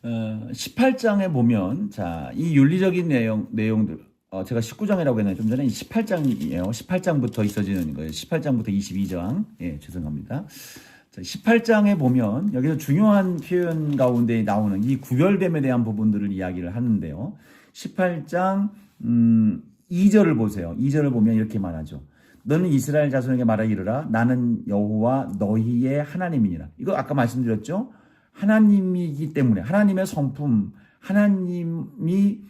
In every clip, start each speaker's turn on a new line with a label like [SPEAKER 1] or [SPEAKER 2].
[SPEAKER 1] 18장에 보면 자, 이 윤리적인 내용들 제가 19장이라고 했나요? 좀 전에 18장이에요. 18장부터 있어지는 거예요. 18장부터 22장. 예, 죄송합니다. 자, 18장에 보면 여기서 중요한 표현 가운데 나오는 이 구별됨에 대한 부분들을 이야기를 하는데요. 18장 2절을 보세요. 2절을 보면 이렇게 말하죠. 너는 이스라엘 자손에게 말하 이르라 나는 여호와 너희의 하나님이니라. 이거 아까 말씀드렸죠. 하나님이기 때문에 하나님의 성품, 하나님이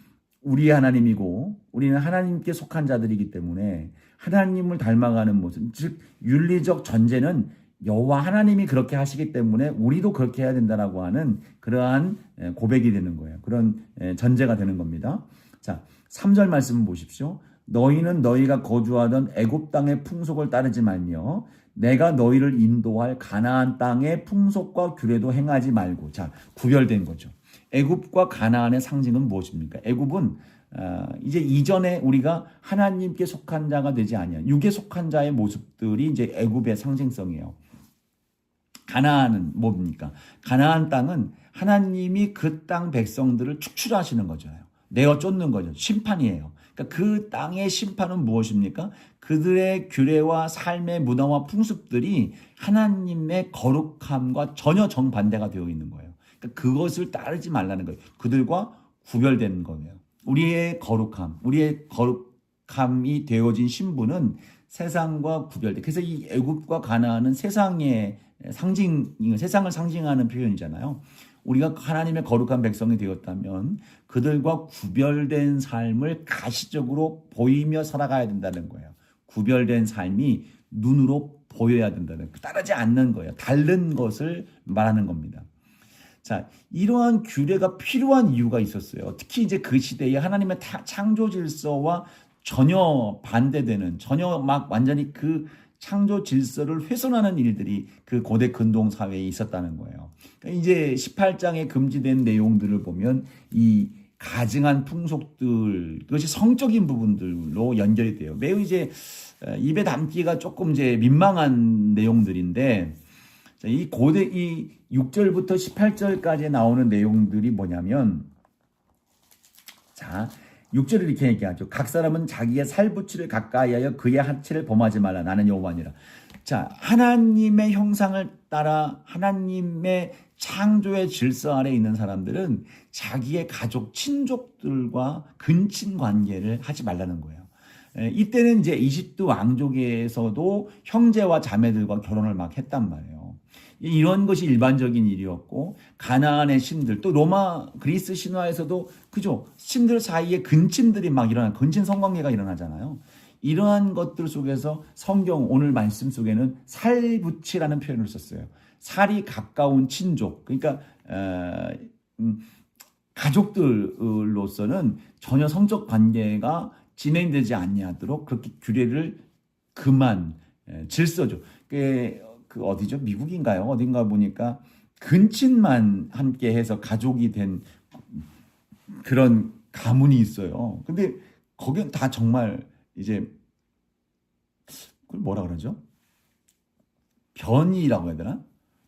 [SPEAKER 1] 우리의 하나님이고 우리는 하나님께 속한 자들이기 때문에 하나님을 닮아가는 모습, 즉 윤리적 전제는 여호와 하나님이 그렇게 하시기 때문에 우리도 그렇게 해야 된다라고 하는 그러한 고백이 되는 거예요. 그런 전제가 되는 겁니다. 자, 3절 말씀 보십시오. 너희는 너희가 거주하던 애굽 땅의 풍속을 따르지 말며 내가 너희를 인도할 가나안 땅의 풍속과 규례도 행하지 말고. 자, 구별된 거죠. 애굽과 가나안의 상징은 무엇입니까? 애굽은 이제 이전에 우리가 하나님께 속한 자가 되지 아니한 육에 속한 자의 모습들이 이제 애굽의 상징성이에요. 가나안은 뭡니까? 가나안 땅은 하나님이 그 땅 백성들을 축출하시는 거잖아요. 내어 쫓는 거죠. 심판이에요. 그러니까 그 땅의 심판은 무엇입니까? 그들의 규례와 삶의 문화와 풍습들이 하나님의 거룩함과 전혀 정반대가 되어 있는 거예요. 그러니까 그것을 따르지 말라는 거예요. 그들과 구별된 거예요. 우리의 거룩함이 되어진 신분은 세상과 구별돼. 그래서 이 애굽과 가나안은 세상의 세상을 상징하는 표현이잖아요. 우리가 하나님의 거룩한 백성이 되었다면 그들과 구별된 삶을 가시적으로 보이며 살아가야 된다는 거예요. 구별된 삶이 눈으로 보여야 된다는 거예요. 따르지 않는 거예요. 다른 것을 말하는 겁니다. 자, 이러한 규례가 필요한 이유가 있었어요. 특히 이제 그 시대에 하나님의 창조 질서와 전혀 반대되는, 전혀 막 완전히 그 창조 질서를 훼손하는 일들이 그 고대 근동 사회에 있었다는 거예요. 그러니까 이제 18장에 금지된 내용들을 보면 이 가증한 풍속들, 그것이 성적인 부분들로 연결이 돼요. 매우 이제 입에 담기가 조금 이제 민망한 내용들인데, 이 고대 이 6절부터 18절까지 나오는 내용들이 뭐냐면, 자, 6절을 이렇게 얘기하죠. 각 사람은 자기의 살부치를 가까이하여 그의 하체를 범하지 말라. 나는 여호와니라. 자, 하나님의 형상을 따라 하나님의 창조의 질서 아래 있는 사람들은 자기의 가족, 친족들과 근친 관계를 하지 말라는 거예요. 이때는 이제 이집트 왕족에서도 형제와 자매들과 결혼을 막 했단 말이에요. 이런 것이 일반적인 일이었고, 가나안의 신들, 또 로마 그리스 신화에서도 그죠, 신들 사이에 근친들이 막 일어나는, 근친 성관계가 일어나잖아요. 이러한 것들 속에서 성경 오늘 말씀 속에는 살부치라는 표현을 썼어요. 살이 가까운 친족, 그러니까 가족들로서는 전혀 성적 관계가 진행되지 아니하도록 그렇게 규례를 질서죠. 그 어디죠? 미국인가요? 어딘가 보니까 근친만 함께 해서 가족이 된 그런 가문이 있어요. 근데 거긴 다 정말 이제 그걸 뭐라 그러죠? 변이라고 해야 되나?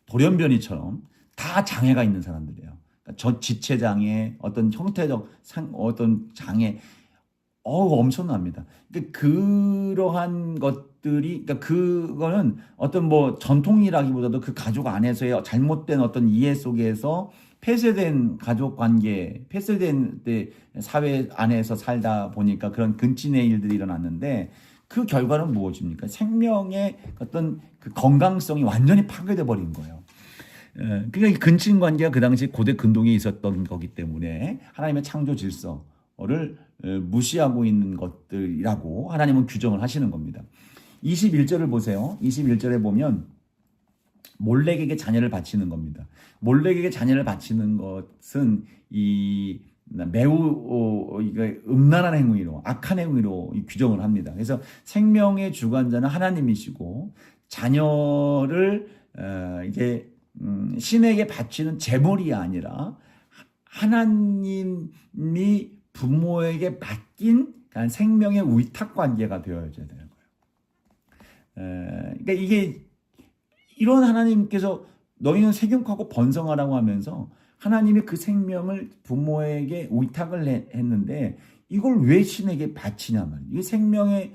[SPEAKER 1] 돌연변이처럼 다 장애가 있는 사람들이에요. 그러니까 지체 장애, 어떤 형태적 어떤 장애, 엄청납니다. 그러니까 그러한 것들이, 그러니까 그거는 어떤 뭐 전통이라기보다도 그 가족 안에서의 잘못된 어떤 이해 속에서 폐쇄된 가족 관계, 폐쇄된 사회 안에서 살다 보니까 그런 근친의 일들이 일어났는데, 그 결과는 무엇입니까? 생명의 어떤 그 건강성이 완전히 파괴돼 버린 거예요. 그러니까 이 근친 관계가 그 당시 고대 근동에 있었던 거기 때문에 하나님의 창조 질서를 무시하고 있는 것들이라고 하나님은 규정을 하시는 겁니다. 21절을 보세요. 21절에 보면 몰렉에게 자녀를 바치는 겁니다. 몰렉에게 자녀를 바치는 것은 이 매우 음란한 행위로, 악한 행위로 규정을 합니다. 그래서 생명의 주관자는 하나님이시고 자녀를 이제 신에게 바치는 제물이 아니라 하나님이 부모에게 맡긴 생명의 위탁 관계가 되어야 되는 거예요. 그러니까 이게 이런 하나님께서 너희는 세경하고 번성하라고 하면서 하나님이 그 생명을 부모에게 위탁을 했는데 이걸 왜 신에게 바치냐 말이에요. 이 생명의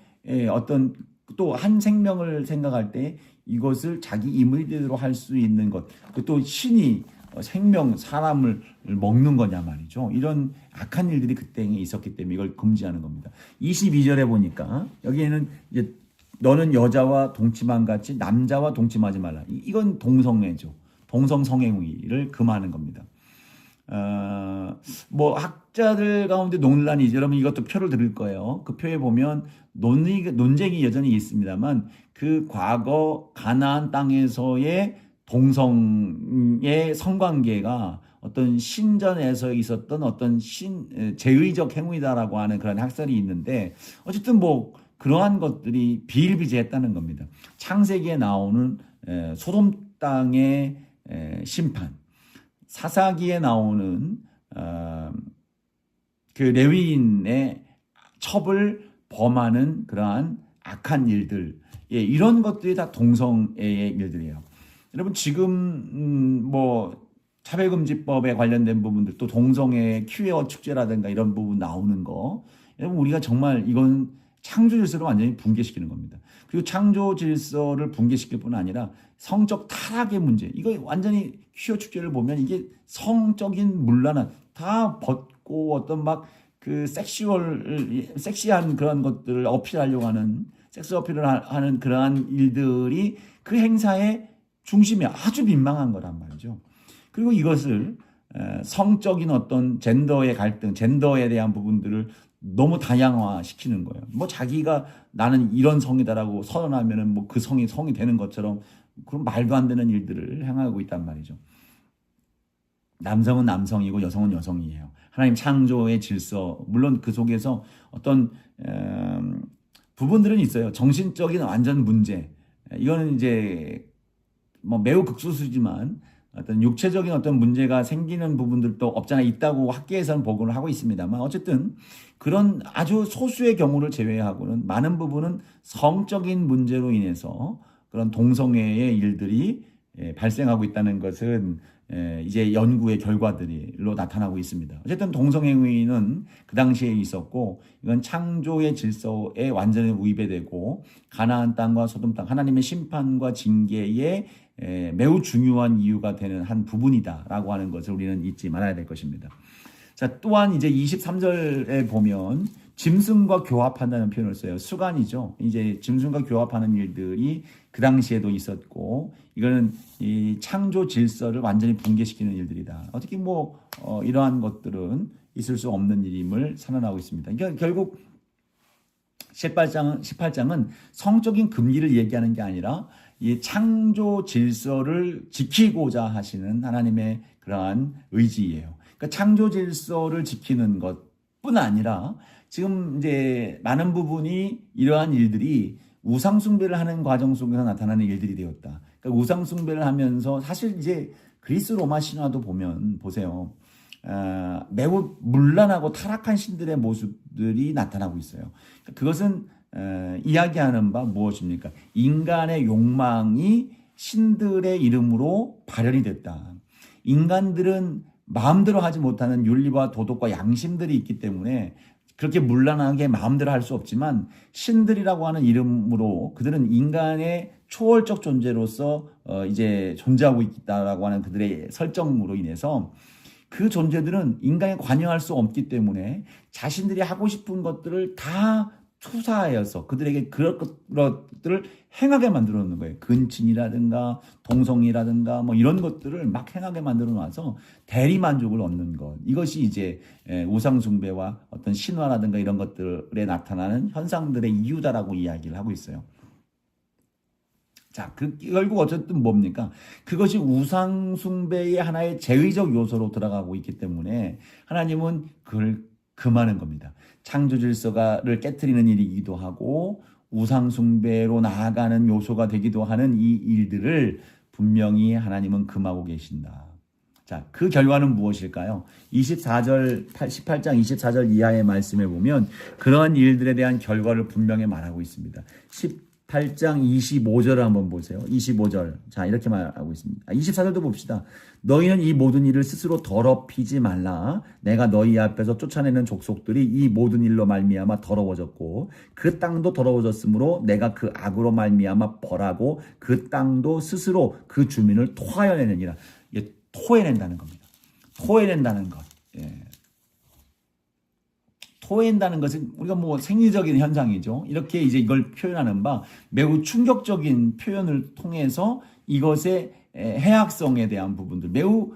[SPEAKER 1] 어떤 또 한 생명을 생각할 때 이것을 자기 임의대로 할 수 있는 것, 또 신이 생명 사람을 먹는 거냐 말이죠. 이런 악한 일들이 그때 있었기 때문에 이걸 금지하는 겁니다. 22절에 보니까 여기에는 이제 너는 여자와 동침한 같이 남자와 동침하지 말라. 이건 동성애죠. 동성성행위를 금하는 겁니다. 뭐 학자들 가운데 논란이 여러분 이것도 표를 들을 거예요. 그 표에 보면 논쟁이 여전히 있습니다만 그 과거 가나안 땅에서의 동성의 성관계가 어떤 신전에서 있었던 어떤 제의적 행위다라고 하는 그런 학설이 있는데 어쨌든 뭐 그러한 것들이 비일비재했다는 겁니다. 창세기에 나오는 소돔 땅의 심판, 사사기에 나오는 그 레위인의 첩을 범하는 그러한 악한 일들, 이런 것들이 다 동성애의 일들이에요. 여러분 지금 뭐 차별금지법에 관련된 부분들 또 동성애 퀴어 축제라든가 이런 부분 나오는 거, 여러분 우리가 정말 이건 창조 질서를 완전히 붕괴시키는 겁니다. 그리고 창조 질서를 붕괴시킬 뿐 아니라 성적 타락의 문제, 이거 완전히 퀴어 축제를 보면 이게 성적인 문란한 다 벗고 어떤 막 그 섹시한 그런 것들을 어필하려고 하는 섹스 어필을 하는 그러한 일들이 그 행사의 중심에 아주 민망한 거란 말이죠. 그리고 이것을 성적인 어떤 젠더의 갈등, 젠더에 대한 부분들을 너무 다양화시키는 거예요. 뭐 자기가 나는 이런 성이다라고 선언하면은 뭐 그 성이 되는 것처럼 그런 말도 안 되는 일들을 행하고 있단 말이죠. 남성은 남성이고 여성은 여성이에요. 하나님 창조의 질서, 물론 그 속에서 어떤 부분들은 있어요. 정신적인 완전 문제. 이거는 이제 뭐 매우 극소수지만 어떤 육체적인 어떤 문제가 생기는 부분들도 없잖아 있다고 학계에서는 보고를 하고 있습니다만 어쨌든 그런 아주 소수의 경우를 제외하고는 많은 부분은 성적인 문제로 인해서 그런 동성애의 일들이 발생하고 있다는 것은 이제 연구의 결과들로 나타나고 있습니다. 어쨌든 동성행위는 그 당시에 있었고 이건 창조의 질서에 완전히 위배되고 가나안 땅과 소돔 땅 하나님의 심판과 징계에 매우 중요한 이유가 되는 한 부분이다라고 하는 것을 우리는 잊지 말아야 될 것입니다. 자, 또한 이제 23절에 보면 짐승과 교합한다는 표현을 써요. 수간이죠. 이제 짐승과 교합하는 일들이 그 당시에도 있었고 이거는 이 창조 질서를 완전히 붕괴시키는 일들이다. 어떻게 뭐 이러한 것들은 있을 수 없는 일임을 선언하고 있습니다. 그러니까 결국 18장은 성적인 금기를 얘기하는 게 아니라 이 창조 질서를 지키고자 하시는 하나님의 그러한 의지예요. 그러니까 창조 질서를 지키는 것뿐 아니라 지금 이제 많은 부분이 이러한 일들이 우상숭배를 하는 과정 속에서 나타나는 일들이 되었다. 그러니까 우상숭배를 하면서 사실 이제 그리스 로마 신화도 보면 보세요. 매우 문란하고 타락한 신들의 모습들이 나타나고 있어요. 그것은 이야기하는 바 무엇입니까? 인간의 욕망이 신들의 이름으로 발현이 됐다. 인간들은 마음대로 하지 못하는 윤리와 도덕과 양심들이 있기 때문에 그렇게 문란하게 마음대로 할 수 없지만 신들이라고 하는 이름으로 그들은 인간의 초월적 존재로서 이제 존재하고 있다라고 하는 그들의 설정으로 인해서 그 존재들은 인간에 관여할 수 없기 때문에 자신들이 하고 싶은 것들을 다 투사하여서 그들에게 그런 것들을 행하게 만들어 놓는 거예요. 근친이라든가 동성이라든가 뭐 이런 것들을 막 행하게 만들어 놔서 대리 만족을 얻는 것. 이것이 이제 우상숭배와 어떤 신화라든가 이런 것들에 나타나는 현상들의 이유다라고 이야기를 하고 있어요. 자, 결국 어쨌든 뭡니까? 그것이 우상숭배의 하나의 제의적 요소로 들어가고 있기 때문에 하나님은 그걸 금하는 겁니다. 창조 질서를 깨트리는 일이기도 하고 우상숭배로 나아가는 요소가 되기도 하는 이 일들을 분명히 하나님은 금하고 계신다. 자, 그 결과는 무엇일까요? 18장 24절 이하의 말씀에 보면 그러한 일들에 대한 결과를 분명히 말하고 있습니다. 18장 25절을 한번 보세요. 25절. 자, 이렇게 말하고 있습니다. 24절도 봅시다. 너희는 이 모든 일을 스스로 더럽히지 말라. 내가 너희 앞에서 쫓아내는 족속들이 이 모든 일로 말미암아 더러워졌고 그 땅도 더러워졌으므로 내가 그 악으로 말미암아 벌하고 그 땅도 스스로 그 주민을 토하여내느니라. 이게 토해낸다는 겁니다. 토해낸다는 것. 예. 토해낸다는 것은 우리가 뭐 생리적인 현상이죠. 이렇게 이제 이걸 표현하는 바 매우 충격적인 표현을 통해서 이것의 해악성에 대한 부분들 매우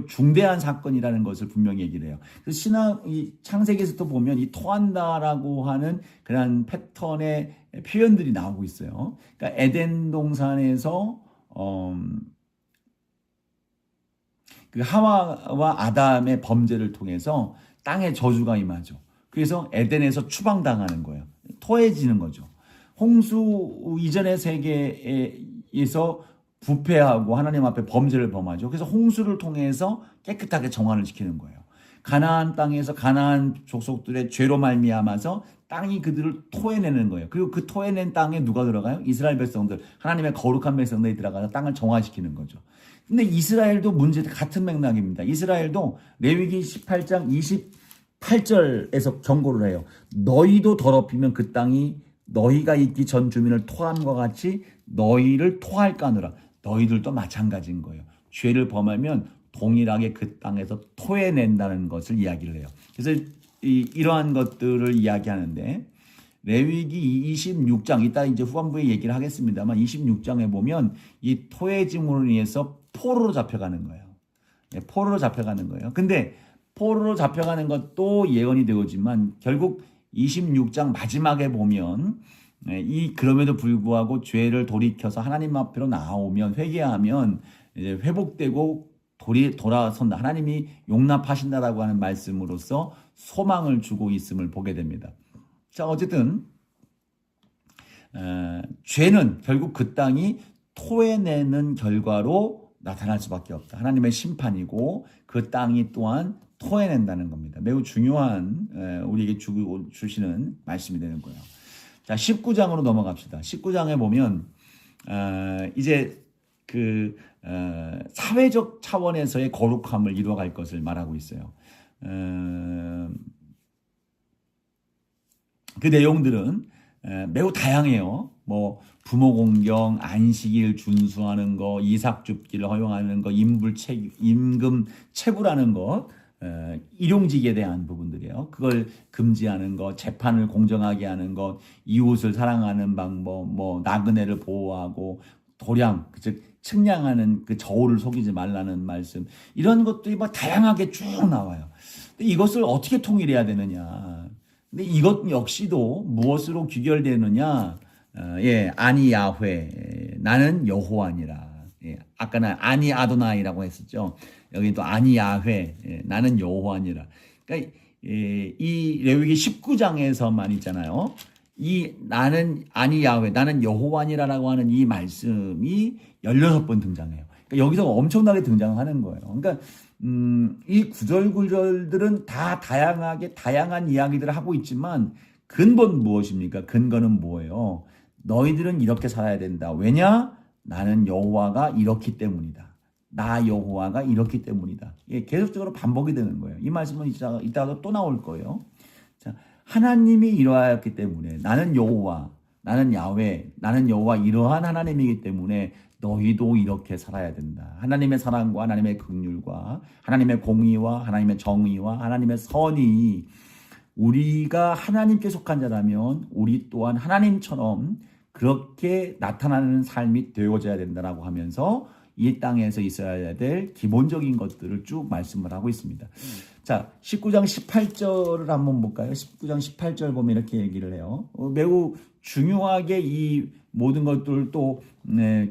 [SPEAKER 1] 중대한 사건이라는 것을 분명히 얘기를 해요. 그래서 이 창세기에서도 보면 이 토한다라고 하는 그런 패턴의 표현들이 나오고 있어요. 그러니까 에덴 동산에서 그 하와와 아담의 범죄를 통해서 땅에 저주가 임하죠. 그래서 에덴에서 추방당하는 거예요. 토해지는 거죠. 홍수 이전의 세계에서 부패하고 하나님 앞에 범죄를 범하죠. 그래서 홍수를 통해서 깨끗하게 정화를 시키는 거예요. 가나안 땅에서 가나안 족속들의 죄로 말미암아서 땅이 그들을 토해내는 거예요. 그리고 그 토해낸 땅에 누가 들어가요? 이스라엘 백성들, 하나님의 거룩한 백성들이 들어가서 땅을 정화시키는 거죠. 근데 이스라엘도 같은 맥락입니다. 이스라엘도 레위기 18장 28절에서 경고를 해요. 너희도 더럽히면 그 땅이 너희가 있기 전 주민을 토함과 같이 너희를 토할까느라. 너희들도 마찬가지인 거예요. 죄를 범하면 동일하게 그 땅에서 토해낸다는 것을 이야기를 해요. 그래서 이러한 것들을 이야기하는데 레위기 26장 이따 이제 후반부에 얘기를 하겠습니다만 26장에 보면 이 토해짐으로 인해서 포로로 잡혀가는 거예요. 포로로 잡혀가는 거예요. 근데 포로로 잡혀가는 것도 예언이 되었지만 결국 26장 마지막에 보면 그럼에도 불구하고 죄를 돌이켜서 하나님 앞으로 나오면 회개하면 이제 회복되고 돌아선다. 하나님이 용납하신다라고 하는 말씀으로써 소망을 주고 있음을 보게 됩니다. 자, 어쨌든 죄는 결국 그 땅이 토해내는 결과로 나타날 수밖에 없다. 하나님의 심판이고 그 땅이 또한 토해낸다는 겁니다. 매우 중요한 우리에게 주시는 말씀이 되는 거예요. 자, 19장으로 넘어갑시다. 19장에 보면 이제 그 사회적 차원에서의 거룩함을 이루어갈 것을 말하고 있어요. 그 내용들은 매우 다양해요. 뭐 부모 공경, 안식일 준수하는 거, 이삭 줍기를 허용하는 거, 임금 체불하는 것, 일용직에 대한 부분들이에요. 그걸 금지하는 것, 재판을 공정하게 하는 것, 이웃을 사랑하는 방법, 뭐 나그네를 보호하고 도량, 즉 측량하는 그 저울을 속이지 말라는 말씀, 이런 것들이 뭐 다양하게 쭉 나와요. 근데 이것을 어떻게 통일해야 되느냐? 근데 이것 역시도 무엇으로 귀결되느냐? 아니 야훼, 나는 여호와니라. 아까는 아니 아도나이라고 했었죠. 여기 또 아니 야훼, 나는 여호와니라. 그러니까 이 레위기 19장에서만 있잖아요. 이 나는 아니 야훼, 나는 여호와니라라고 하는 이 말씀이 16번 등장해요. 그러니까 여기서 엄청나게 등장하는 거예요. 그러니까 이 구절들은 다 다양한 이야기들을 하고 있지만 근본 무엇입니까? 근거는 뭐예요? 너희들은 이렇게 살아야 된다. 왜냐? 나는 여호와가 이렇기 때문이다. 나 여호와가 이렇기 때문이다. 계속적으로 반복이 되는 거예요. 이 말씀은 이따가 또 나올 거예요. 자, 하나님이 이러하였기 때문에 나는 여호와, 나는 야훼, 나는 여호와 이러한 하나님이기 때문에 너희도 이렇게 살아야 된다. 하나님의 사랑과 하나님의 긍휼과 하나님의 공의와 하나님의 정의와 하나님의 선이 우리가 하나님께 속한 자라면 우리 또한 하나님처럼 그렇게 나타나는 삶이 되어져야 된다라고 하면서 이 땅에서 있어야 될 기본적인 것들을 쭉 말씀을 하고 있습니다. 자, 19장 18절을 한번 볼까요? 19장 18절 보면 이렇게 얘기를 해요. 매우 중요하게 이 모든 것들을 또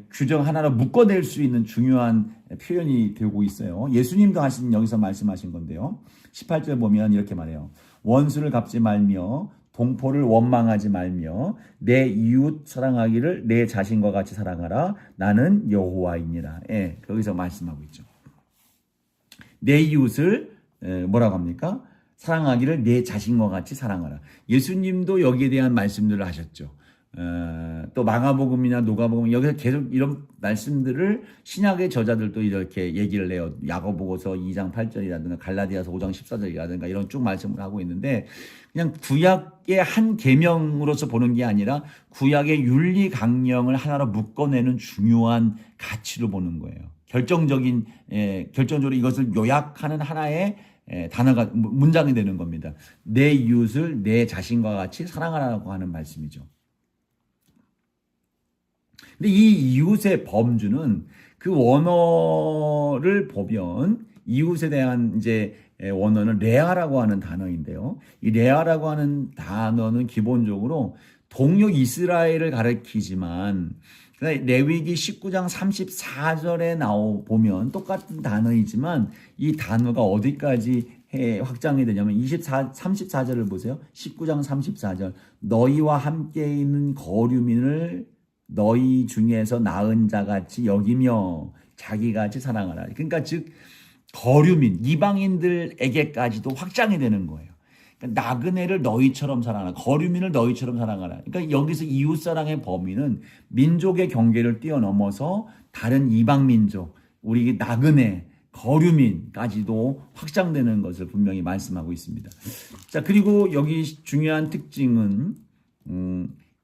[SPEAKER 1] 규정 하나로 묶어낼 수 있는 중요한 표현이 되고 있어요. 예수님도 여기서 말씀하신 건데요. 18절 보면 이렇게 말해요. 원수를 갚지 말며 동포를 원망하지 말며 내 이웃 사랑하기를 내 자신과 같이 사랑하라. 나는 여호와이니라. 거기서 말씀하고 있죠. 내 이웃을 뭐라고 합니까? 사랑하기를 내 자신과 같이 사랑하라. 예수님도 여기에 대한 말씀들을 하셨죠. 또 마가복음이나 누가복음 여기서 계속 이런 말씀들을 신약의 저자들도 이렇게 얘기를 해요. 야고보서 2장 8절이라든가 갈라디아서 5장 14절이라든가 이런 쭉 말씀을 하고 있는데 그냥 구약의 한 계명으로서 보는 게 아니라 구약의 윤리 강령을 하나로 묶어내는 중요한 가치로 보는 거예요. 결정적으로 이것을 요약하는 하나의 단어가 문장이 되는 겁니다. 내 이웃을 내 자신과 같이 사랑하라고 하는 말씀이죠. 근데 이 이웃의 범주는 그 원어를 보면 이웃에 대한 이제 원어는 레아라고 하는 단어인데요. 이 레아라고 하는 단어는 기본적으로 동료 이스라엘을 가리키지만 레위기 19장 34절에 보면 똑같은 단어이지만 이 단어가 어디까지 확장이 되냐면 34절을 보세요. 19장 34절 너희와 함께 있는 거류민을 너희 중에서 나은 자같이 여기며 자기같이 사랑하라. 그러니까 즉 거류민 이방인들에게까지도 확장이 되는 거예요. 그러니까 나그네를 너희처럼 사랑하라. 거류민을 너희처럼 사랑하라. 그러니까 여기서 이웃사랑의 범위는 민족의 경계를 뛰어넘어서 다른 이방 민족, 우리 나그네, 거류민까지도 확장되는 것을 분명히 말씀하고 있습니다. 자, 그리고 여기 중요한 특징은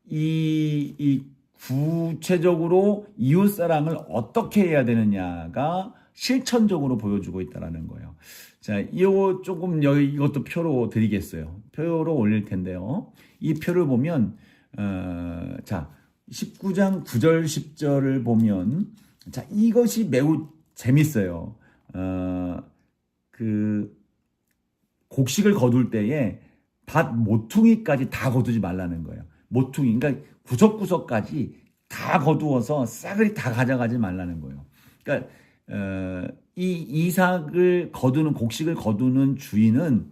[SPEAKER 1] 이 구체적으로 이웃사랑을 어떻게 해야 되느냐가 실천적으로 보여주고 있다는 거예요. 자, 이거 조금 이것도 표로 드리겠어요. 표로 올릴 텐데요. 이 표를 보면, 자, 19장 9절, 10절을 보면, 자, 이것이 매우 재밌어요. 곡식을 거둘 때에 밭 모퉁이까지 다 거두지 말라는 거예요. 모퉁이, 그러니까 구석구석까지 다 거두어서 싸그리 다 가져가지 말라는 거예요. 그러니까 이 이삭을 거두는 곡식을 거두는 주인은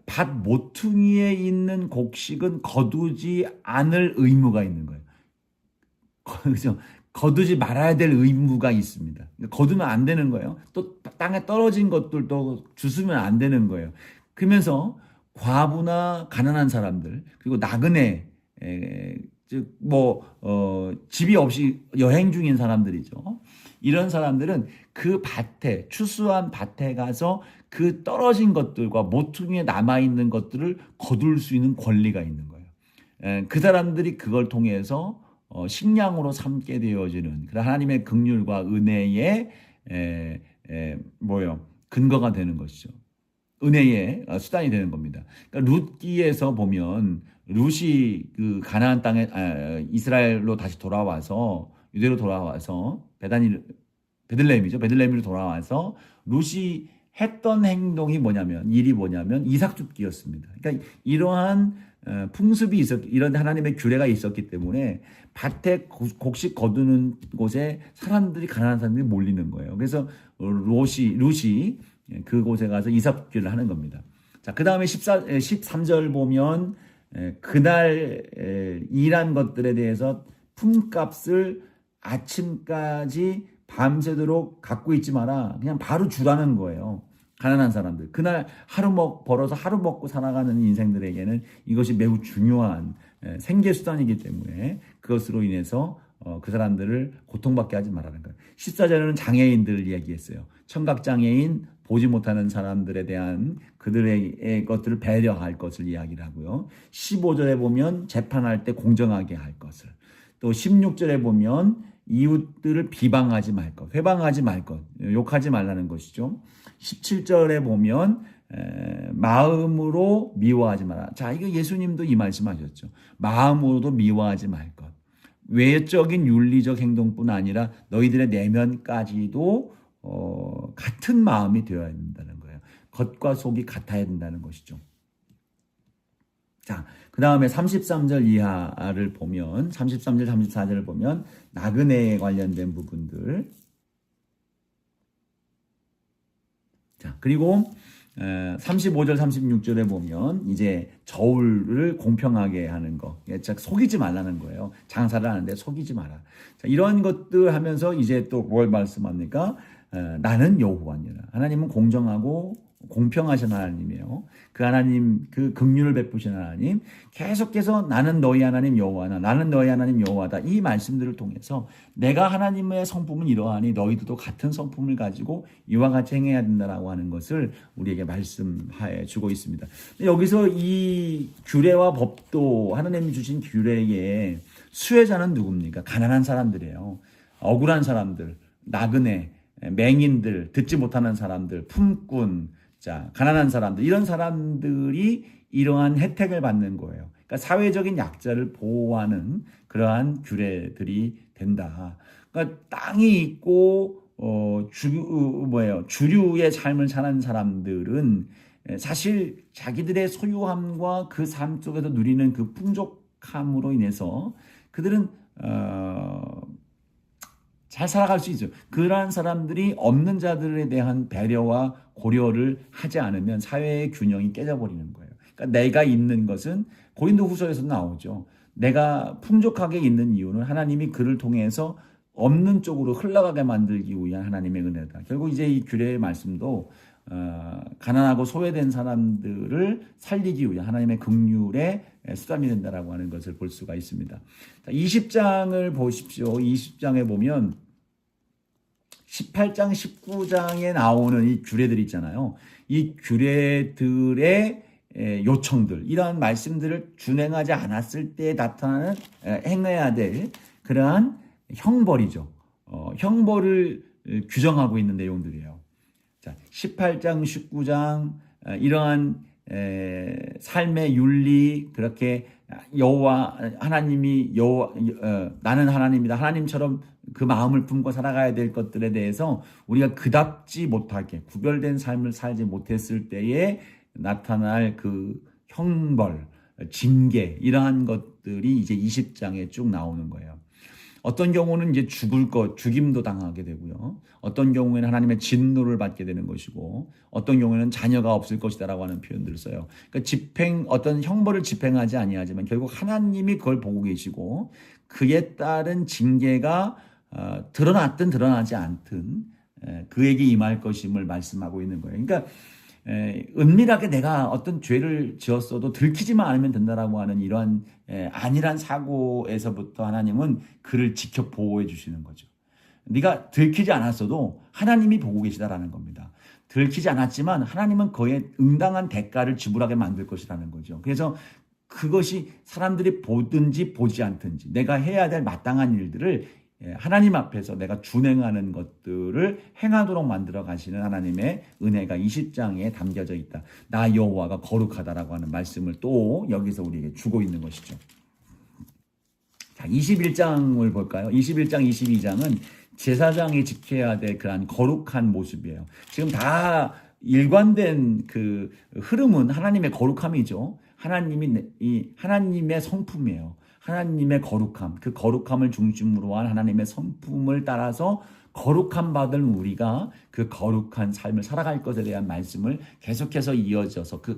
[SPEAKER 1] 밭 모퉁이에 있는 곡식은 거두지 않을 의무가 있는 거예요. 그죠? 거두지 말아야 될 의무가 있습니다. 거두면 안 되는 거예요. 또 땅에 떨어진 것들도 주스면 안 되는 거예요. 그러면서 과부나 가난한 사람들 그리고 나그네 즉 집이 없이 여행 중인 사람들이죠. 이런 사람들은 그 밭에 추수한 밭에 가서 그 떨어진 것들과 모퉁이에 남아있는 것들을 거둘 수 있는 권리가 있는 거예요. 그 사람들이 그걸 통해서 식량으로 삼게 되어지는 그런 하나님의 긍휼과 은혜의 근거가 되는 것이죠. 은혜의 수단이 되는 겁니다. 그러니까 룻기에서 보면 룻이 그 가나안 땅에 이스라엘로 다시 돌아와서 유대로 돌아와서 베들레헴이죠. 베들레헴으로 돌아와서 룻이 했던 일이 뭐냐면 이삭 줍기였습니다. 그러니까 이러한 풍습이 이런 하나님의 규례가 있었기 때문에 밭에 곡식 거두는 곳에 가난한 사람들이 몰리는 거예요. 그래서 룻이 그곳에 가서 이삭 줍기를 하는 겁니다. 자, 그 다음에 13절 보면 그날 일한 것들에 대해서 품값을 아침까지 밤새도록 갖고 있지 마라. 그냥 바로 주라는 거예요. 가난한 사람들. 그날 벌어서 하루 먹고 살아가는 인생들에게는 이것이 매우 중요한 생계 수단이기 때문에 그것으로 인해서 그 사람들을 고통받게 하지 말라는 거예요. 14절에는 장애인들을 이야기했어요. 청각장애인, 보지 못하는 사람들에 대한 그들의 것들을 배려할 것을 이야기를 하고요. 15절에 보면 재판할 때 공정하게 할 것을. 또 16절에 보면 이웃들을 비방하지 말 것, 회방하지 말 것, 욕하지 말라는 것이죠. 17절에 보면 마음으로 미워하지 마라. 자, 이거 예수님도 이 말씀하셨죠. 마음으로도 미워하지 말 것. 외적인 윤리적 행동뿐 아니라 너희들의 내면까지도 같은 마음이 되어야 된다는 거예요. 겉과 속이 같아야 된다는 것이죠. 자, 그 다음에 33절 이하를 보면 33절, 34절을 보면 나그네에 관련된 부분들. 자, 그리고 35절, 36절에 보면 이제 저울을 공평하게 하는 거. 속이지 말라는 거예요. 장사를 하는데 속이지 마라. 자, 이런 것들 하면서 이제 또 뭘 말씀합니까? 나는 여호와니라. 하나님은 공정하고 공평하신 하나님이에요. 그 하나님, 그 긍휼을 베푸신 하나님, 계속해서 나는 너희 하나님 여호와나 나는 너희 하나님 여호와다, 이 말씀들을 통해서 내가 하나님의 성품은 이러하니 너희들도 같은 성품을 가지고 이와 같이 행해야 된다라고 하는 것을 우리에게 말씀해 주고 있습니다. 여기서 이 규례와 법도, 하나님이 주신 규례의 수혜자는 누굽니까? 가난한 사람들이에요. 억울한 사람들, 나그네, 맹인들, 듣지 못하는 사람들, 품꾼, 자, 가난한 사람들, 이런 사람들이 이러한 혜택을 받는 거예요. 그러니까 사회적인 약자를 보호하는 그러한 규례들이 된다. 그러니까 땅이 있고 주류의 삶을 사는 사람들은 사실 자기들의 소유함과 그 삶 속에서 누리는 그 풍족함으로 인해서 그들은 잘 살아갈 수 있죠. 그러한 사람들이 없는 자들에 대한 배려와 고려를 하지 않으면 사회의 균형이 깨져버리는 거예요. 그러니까 내가 있는 것은 고린도후서에서 나오죠. 내가 풍족하게 있는 이유는 하나님이 그를 통해서 없는 쪽으로 흘러가게 만들기 위한 하나님의 은혜다. 결국 이제 이 규례의 말씀도 가난하고 소외된 사람들을 살리기 위한 하나님의 긍휼의 수단이 된다라고 하는 것을 볼 수가 있습니다. 20장을 보십시오. 20장에 보면 18장, 19장에 나오는 이 규례들 있잖아요. 이 규례들의 요청들, 이러한 말씀들을 준행하지 않았을 때 나타나는 행해야 될 그러한 형벌이죠. 형벌을 규정하고 있는 내용들이에요. 자, 18장, 19장 이러한 삶의 윤리, 그렇게 여호와 하나님이 나는 하나님이다, 하나님처럼 그 마음을 품고 살아가야 될 것들에 대해서 우리가 그답지 못하게 구별된 삶을 살지 못했을 때에 나타날 그 형벌, 징계, 이러한 것들이 이제 20장에 쭉 나오는 거예요. 어떤 경우는 이제 죽임도 당하게 되고요. 어떤 경우에는 하나님의 진노를 받게 되는 것이고, 어떤 경우에는 자녀가 없을 것이다라고 하는 표현들을 써요. 그러니까 어떤 형벌을 집행하지 아니하지만 결국 하나님이 그걸 보고 계시고, 그에 따른 징계가 드러났든 드러나지 않든 그에게 임할 것임을 말씀하고 있는 거예요. 그러니까 은밀하게 내가 어떤 죄를 지었어도 들키지만 않으면 된다라고 하는 이러한 안일한 사고에서부터 하나님은 그를 지켜 보호해 주시는 거죠. 네가 들키지 않았어도 하나님이 보고 계시다라는 겁니다. 들키지 않았지만 하나님은 그에 응당한 대가를 지불하게 만들 것이라는 거죠. 그래서 그것이 사람들이 보든지 보지 않든지 내가 해야 될 마땅한 일들을 하나님 앞에서 내가 준행하는 것들을 행하도록 만들어 가시는 하나님의 은혜가 20장에 담겨져 있다. 나 여호와가 거룩하다라고 하는 말씀을 또 여기서 우리에게 주고 있는 것이죠. 자, 21장을 볼까요? 21장, 22장은 제사장이 지켜야 될 그러한 거룩한 모습이에요. 지금 다 일관된 그 흐름은 하나님의 거룩함이죠. 하나님의 성품이에요. 하나님의 거룩함, 그 거룩함을 중심으로 한 하나님의 성품을 따라서 거룩함 받은 우리가 그 거룩한 삶을 살아갈 것에 대한 말씀을 계속해서 이어져서 그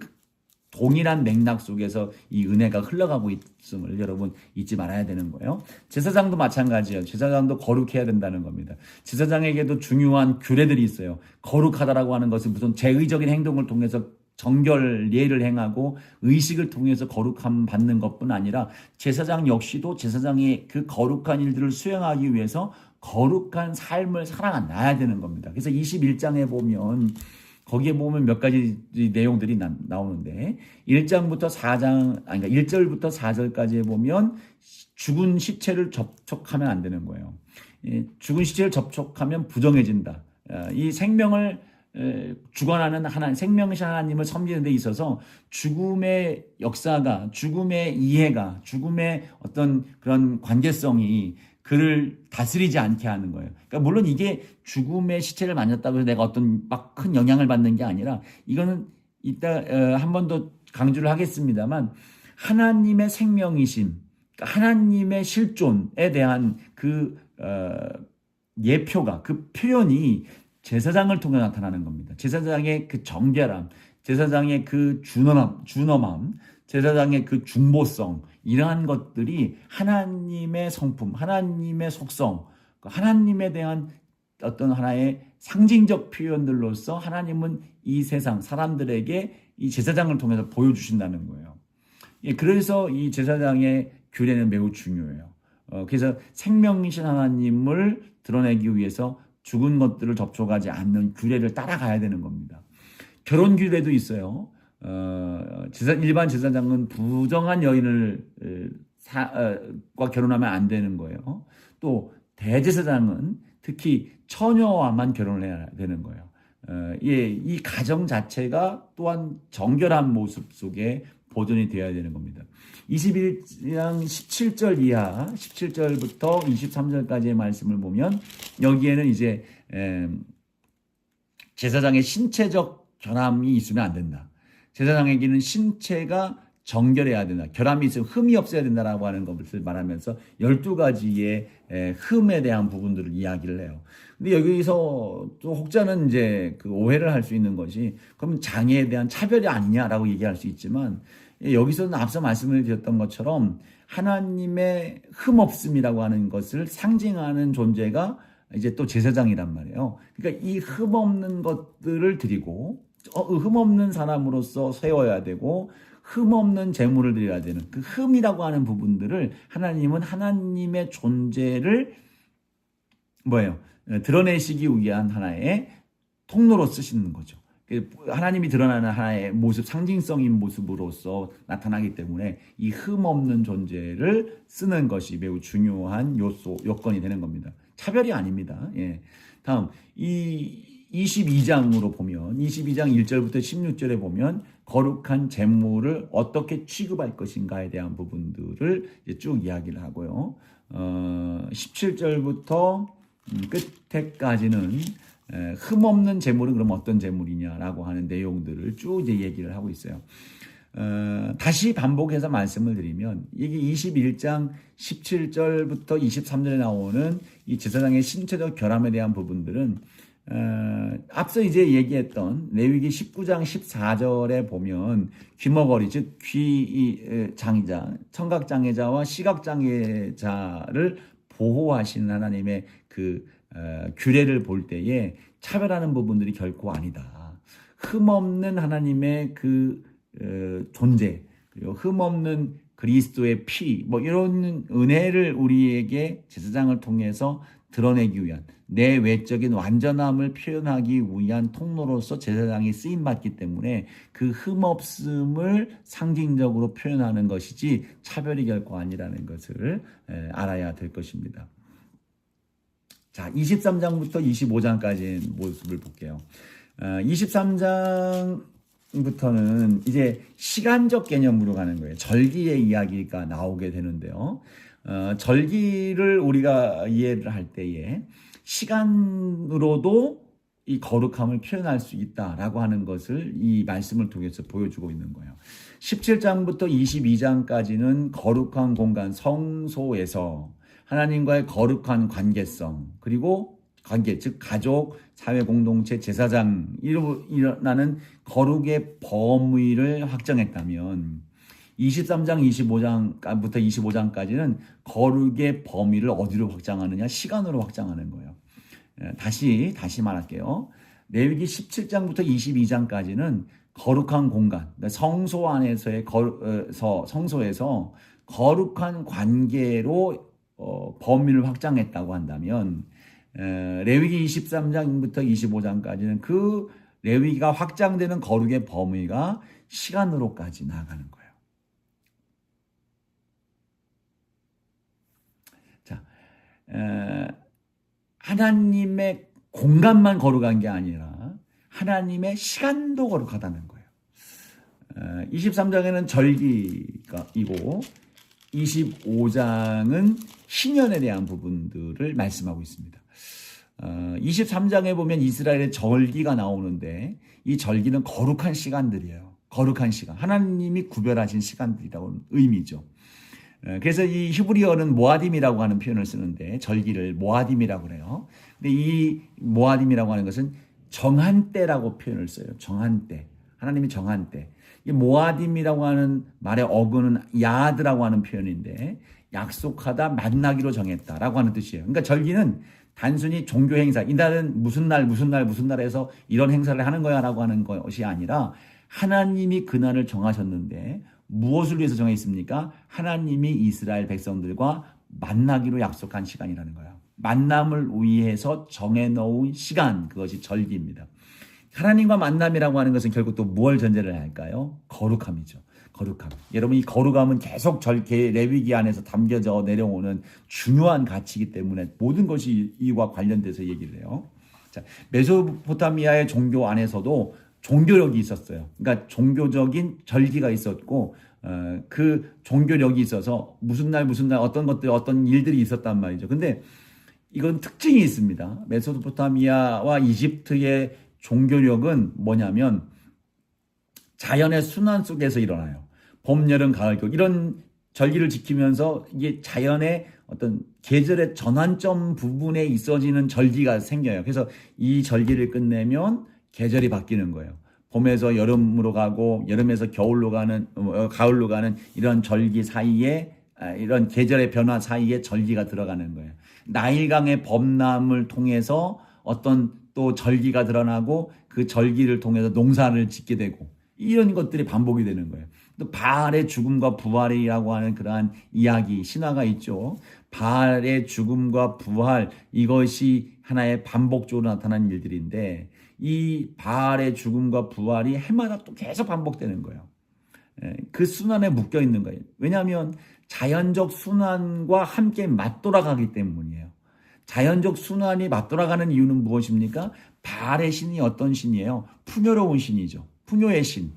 [SPEAKER 1] 동일한 맥락 속에서 이 은혜가 흘러가고 있음을 여러분 잊지 말아야 되는 거예요. 제사장도 마찬가지예요. 제사장도 거룩해야 된다는 겁니다. 제사장에게도 중요한 규례들이 있어요. 거룩하다라고 하는 것은 무슨 제의적인 행동을 통해서 정결 예를 행하고 의식을 통해서 거룩함 받는 것뿐 아니라 제사장 역시도 제사장의 그 거룩한 일들을 수행하기 위해서 거룩한 삶을 살아가야 되는 겁니다. 그래서 21장에 보면 거기에 보면 몇 가지 내용들이 나오는데 1장부터 4장, 그러니까 1절부터 4절까지에 보면 죽은 시체를 접촉하면 안 되는 거예요. 죽은 시체를 접촉하면 부정해진다. 이 생명을 주관하는 생명이신 하나님을 섬기는 데 있어서 죽음의 역사가, 죽음의 이해가, 죽음의 어떤 그런 관계성이 그를 다스리지 않게 하는 거예요. 그러니까 물론 이게 죽음의 시체를 만졌다고 해서 내가 어떤 막 큰 영향을 받는 게 아니라, 이거는 이따 한 번 더 강조를 하겠습니다만, 하나님의 생명이심, 그러니까 하나님의 실존에 대한 그 예표가, 그 표현이 제사장을 통해 나타나는 겁니다. 제사장의 그 정결함, 제사장의 그 준엄함, 제사장의 그 중보성, 이러한 것들이 하나님의 성품, 하나님의 속성, 하나님에 대한 어떤 하나의 상징적 표현들로서 하나님은 이 세상 사람들에게 이 제사장을 통해서 보여주신다는 거예요. 예, 그래서 이 제사장의 규례는 매우 중요해요. 그래서 생명이신 하나님을 드러내기 위해서 죽은 것들을 접촉하지 않는 규례를 따라가야 되는 겁니다. 결혼 규례도 있어요. 일반 제사장은 부정한 여인을 과 결혼하면 안 되는 거예요. 또 대제사장은 특히 처녀와만 결혼을 해야 되는 거예요. 이 가정 자체가 또한 정결한 모습 속에 보존이 되어야 되는 겁니다. 21장 17절 이하 17절부터 23절까지의 말씀을 보면 여기에는 이제 제사장의 신체적 결함이 있으면 안 된다. 제사장에게는 신체가 정결해야 된다. 결함이 있으면 흠이 없어야 된다라고 하는 것을 말하면서 12가지의 흠에 대한 부분들을 이야기를 해요. 근데 여기서 또 혹자는 이제 그 오해를 할 수 있는 것이 그럼 장애에 대한 차별이 아니냐라고 얘기할 수 있지만 여기서는 앞서 말씀을 드렸던 것처럼 하나님의 흠 없음이라고 하는 것을 상징하는 존재가 이제 또 제사장이란 말이에요. 그러니까 이 흠 없는 것들을 드리고 흠 없는 사람으로서 세워야 되고 흠 없는 제물을 드려야 되는 그 흠이라고 하는 부분들을 하나님은 하나님의 존재를 드러내시기 위한 하나의 통로로 쓰시는 거죠. 하나님이 드러나는 하나의 모습, 상징성인 모습으로서 나타나기 때문에 이 흠 없는 존재를 쓰는 것이 매우 중요한 요건이 되는 겁니다. 차별이 아닙니다. 예. 다음, 22장으로 보면 22장 1절부터 16절에 보면 거룩한 제물을 어떻게 취급할 것인가에 대한 부분들을 이제 쭉 이야기를 하고요. 17절부터 끝에까지는 흠 없는 제물은 그럼 어떤 제물이냐라고 하는 내용들을 쭉 이제 얘기를 하고 있어요. 다시 반복해서 말씀을 드리면 이게 21장 17절부터 23절에 나오는 이 제사장의 신체적 결함에 대한 부분들은 앞서 이제 얘기했던 레위기 19장 14절에 보면 귀머거리 즉 장애자, 청각장애자와 시각장애자를 보호하시는 하나님의 그 규례를 볼 때에 차별하는 부분들이 결코 아니다. 흠없는 하나님의 그 존재 그리고 흠없는 그리스도의 피 이런 은혜를 우리에게 제사장을 통해서 드러내기 위한 내 외적인 완전함을 표현하기 위한 통로로서 제사장이 쓰임받기 때문에 그 흠없음을 상징적으로 표현하는 것이지 차별이 결코 아니라는 것을 알아야 될 것입니다. 자, 23장부터 25장까지의 모습을 볼게요. 23장부터는 이제 시간적 개념으로 가는 거예요. 절기의 이야기가 나오게 되는데요. 절기를 우리가 이해를 할 때에 시간으로도 이 거룩함을 표현할 수 있다라고 하는 것을 이 말씀을 통해서 보여주고 있는 거예요. 17장부터 22장까지는 거룩한 공간 성소에서 하나님과의 거룩한 관계성 그리고 관계 즉 가족, 사회 공동체, 제사장으로 일어나는 거룩의 범위를 확정했다면 23장 25장부터 25장까지는 거룩의 범위를 어디로 확장하느냐? 시간으로 확장하는 거예요. 다시 말할게요. 레위기 17장부터 22장까지는 거룩한 공간, 성소 안에서의 성소에서 거룩한 관계로 범위를 확장했다고 한다면 레위기 23장부터 25장까지는 그 레위기가 확장되는 거룩의 범위가 시간으로까지 나아가는 거예요. 자, 하나님의 공간만 거룩한 게 아니라 하나님의 시간도 거룩하다는 거예요. 23장에는 절기이고 25장은 신년에 대한 부분들을 말씀하고 있습니다. 23장에 보면 이스라엘의 절기가 나오는데 이 절기는 거룩한 시간들이에요. 거룩한 시간. 하나님이 구별하신 시간들이라고 의미죠. 그래서 이 히브리어는 모아딤이라고 하는 표현을 쓰는데 절기를 모아딤이라고 그래요. 근데 이 모아딤이라고 하는 것은 정한 때라고 표현을 써요. 정한 때. 하나님이 정한 때. 이 모아딤이라고 하는 말의 어근은 야드라고 하는 표현인데 약속하다 만나기로 정했다라고 하는 뜻이에요. 그러니까 절기는 단순히 종교 행사, 이날은 무슨 날, 무슨 날, 무슨 날에서 이런 행사를 하는 거야 라고 하는 것이 아니라 하나님이 그날을 정하셨는데 무엇을 위해서 정했습니까? 하나님이 이스라엘 백성들과 만나기로 약속한 시간이라는 거예요. 만남을 위해서 정해놓은 시간, 그것이 절기입니다. 하나님과 만남이라고 하는 것은 결국 또 무엇을 전제를 할까요? 거룩함이죠. 거룩함. 여러분, 이 거룩함은 계속 레위기 안에서 담겨져 내려오는 중요한 가치이기 때문에 모든 것이 이와 관련돼서 얘기를 해요. 자, 메소포타미아의 종교 안에서도 종교력이 있었어요. 그러니까 종교적인 절기가 있었고, 그 종교력이 있어서 무슨 날 어떤 것들, 어떤 일들이 있었단 말이죠. 근데 이건 특징이 있습니다. 메소포타미아와 이집트의 종교력은 뭐냐면 자연의 순환 속에서 일어나요. 봄, 여름, 가을, 겨울 이런 절기를 지키면서 이게 자연의 어떤 계절의 전환점 부분에 있어지는 절기가 생겨요. 그래서 이 절기를 끝내면 계절이 바뀌는 거예요. 봄에서 여름으로 가고 여름에서 겨울로 가는 가을로 가는 이런 절기 사이에 이런 계절의 변화 사이에 절기가 들어가는 거예요. 나일강의 범람을 통해서 어떤 또 절기가 드러나고 그 절기를 통해서 농사를 짓게 되고 이런 것들이 반복이 되는 거예요. 또 바알의 죽음과 부활이라고 하는 그러한 이야기, 신화가 있죠. 바알의 죽음과 부활, 이것이 하나의 반복적으로 나타나는 일들인데 이 바알의 죽음과 부활이 해마다 또 계속 반복되는 거예요. 그 순환에 묶여 있는 거예요. 왜냐하면 자연적 순환과 함께 맞돌아가기 때문이에요. 자연적 순환이 맞돌아가는 이유는 무엇입니까? 바알의 신이 어떤 신이에요? 풍요로운 신이죠. 풍요의 신.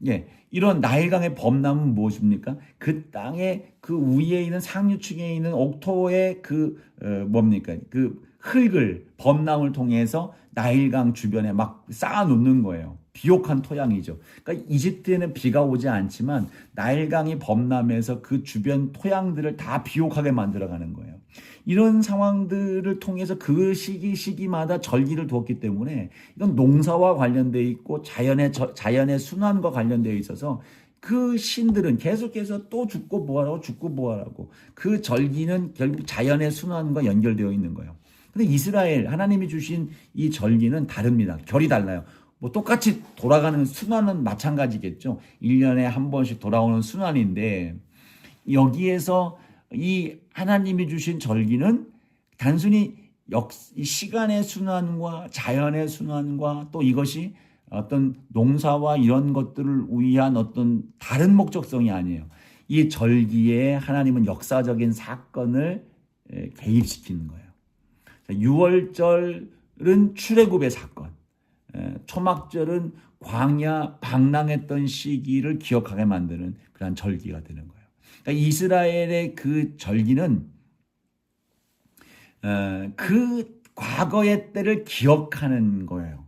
[SPEAKER 1] 예, 이런 나일강의 범람은 무엇입니까? 그 땅의 그 위에 있는 상류층에 있는 옥토의 그 뭡니까? 그 흙을 범람을 통해서 나일강 주변에 막 쌓아놓는 거예요. 비옥한 토양이죠. 그러니까 이집트에는 비가 오지 않지만 나일강이 범람해서 그 주변 토양들을 다 비옥하게 만들어가는 거예요. 이런 상황들을 통해서 그 시기마다 절기를 두었기 때문에 이건 농사와 관련되어 있고 자연의 순환과 관련되어 있어서 그 신들은 계속해서 또 죽고 부활하고 그 절기는 결국 자연의 순환과 연결되어 있는 거예요. 근데 이스라엘 하나님이 주신 이 절기는 다릅니다. 결이 달라요. 뭐 똑같이 돌아가는 순환은 마찬가지겠죠. 1년에 한 번씩 돌아오는 순환인데 여기에서 이 하나님이 주신 절기는 단순히 시간의 순환과 자연의 순환과 또 이것이 어떤 농사와 이런 것들을 위한 어떤 다른 목적성이 아니에요. 이 절기에 하나님은 역사적인 사건을 개입시키는 거예요. 6월절은 출애굽의 사건, 초막절은 광야 방랑했던 시기를 기억하게 만드는 그런 절기가 되는 거예요. 그러니까 이스라엘의 그 절기는 그 과거의 때를 기억하는 거예요.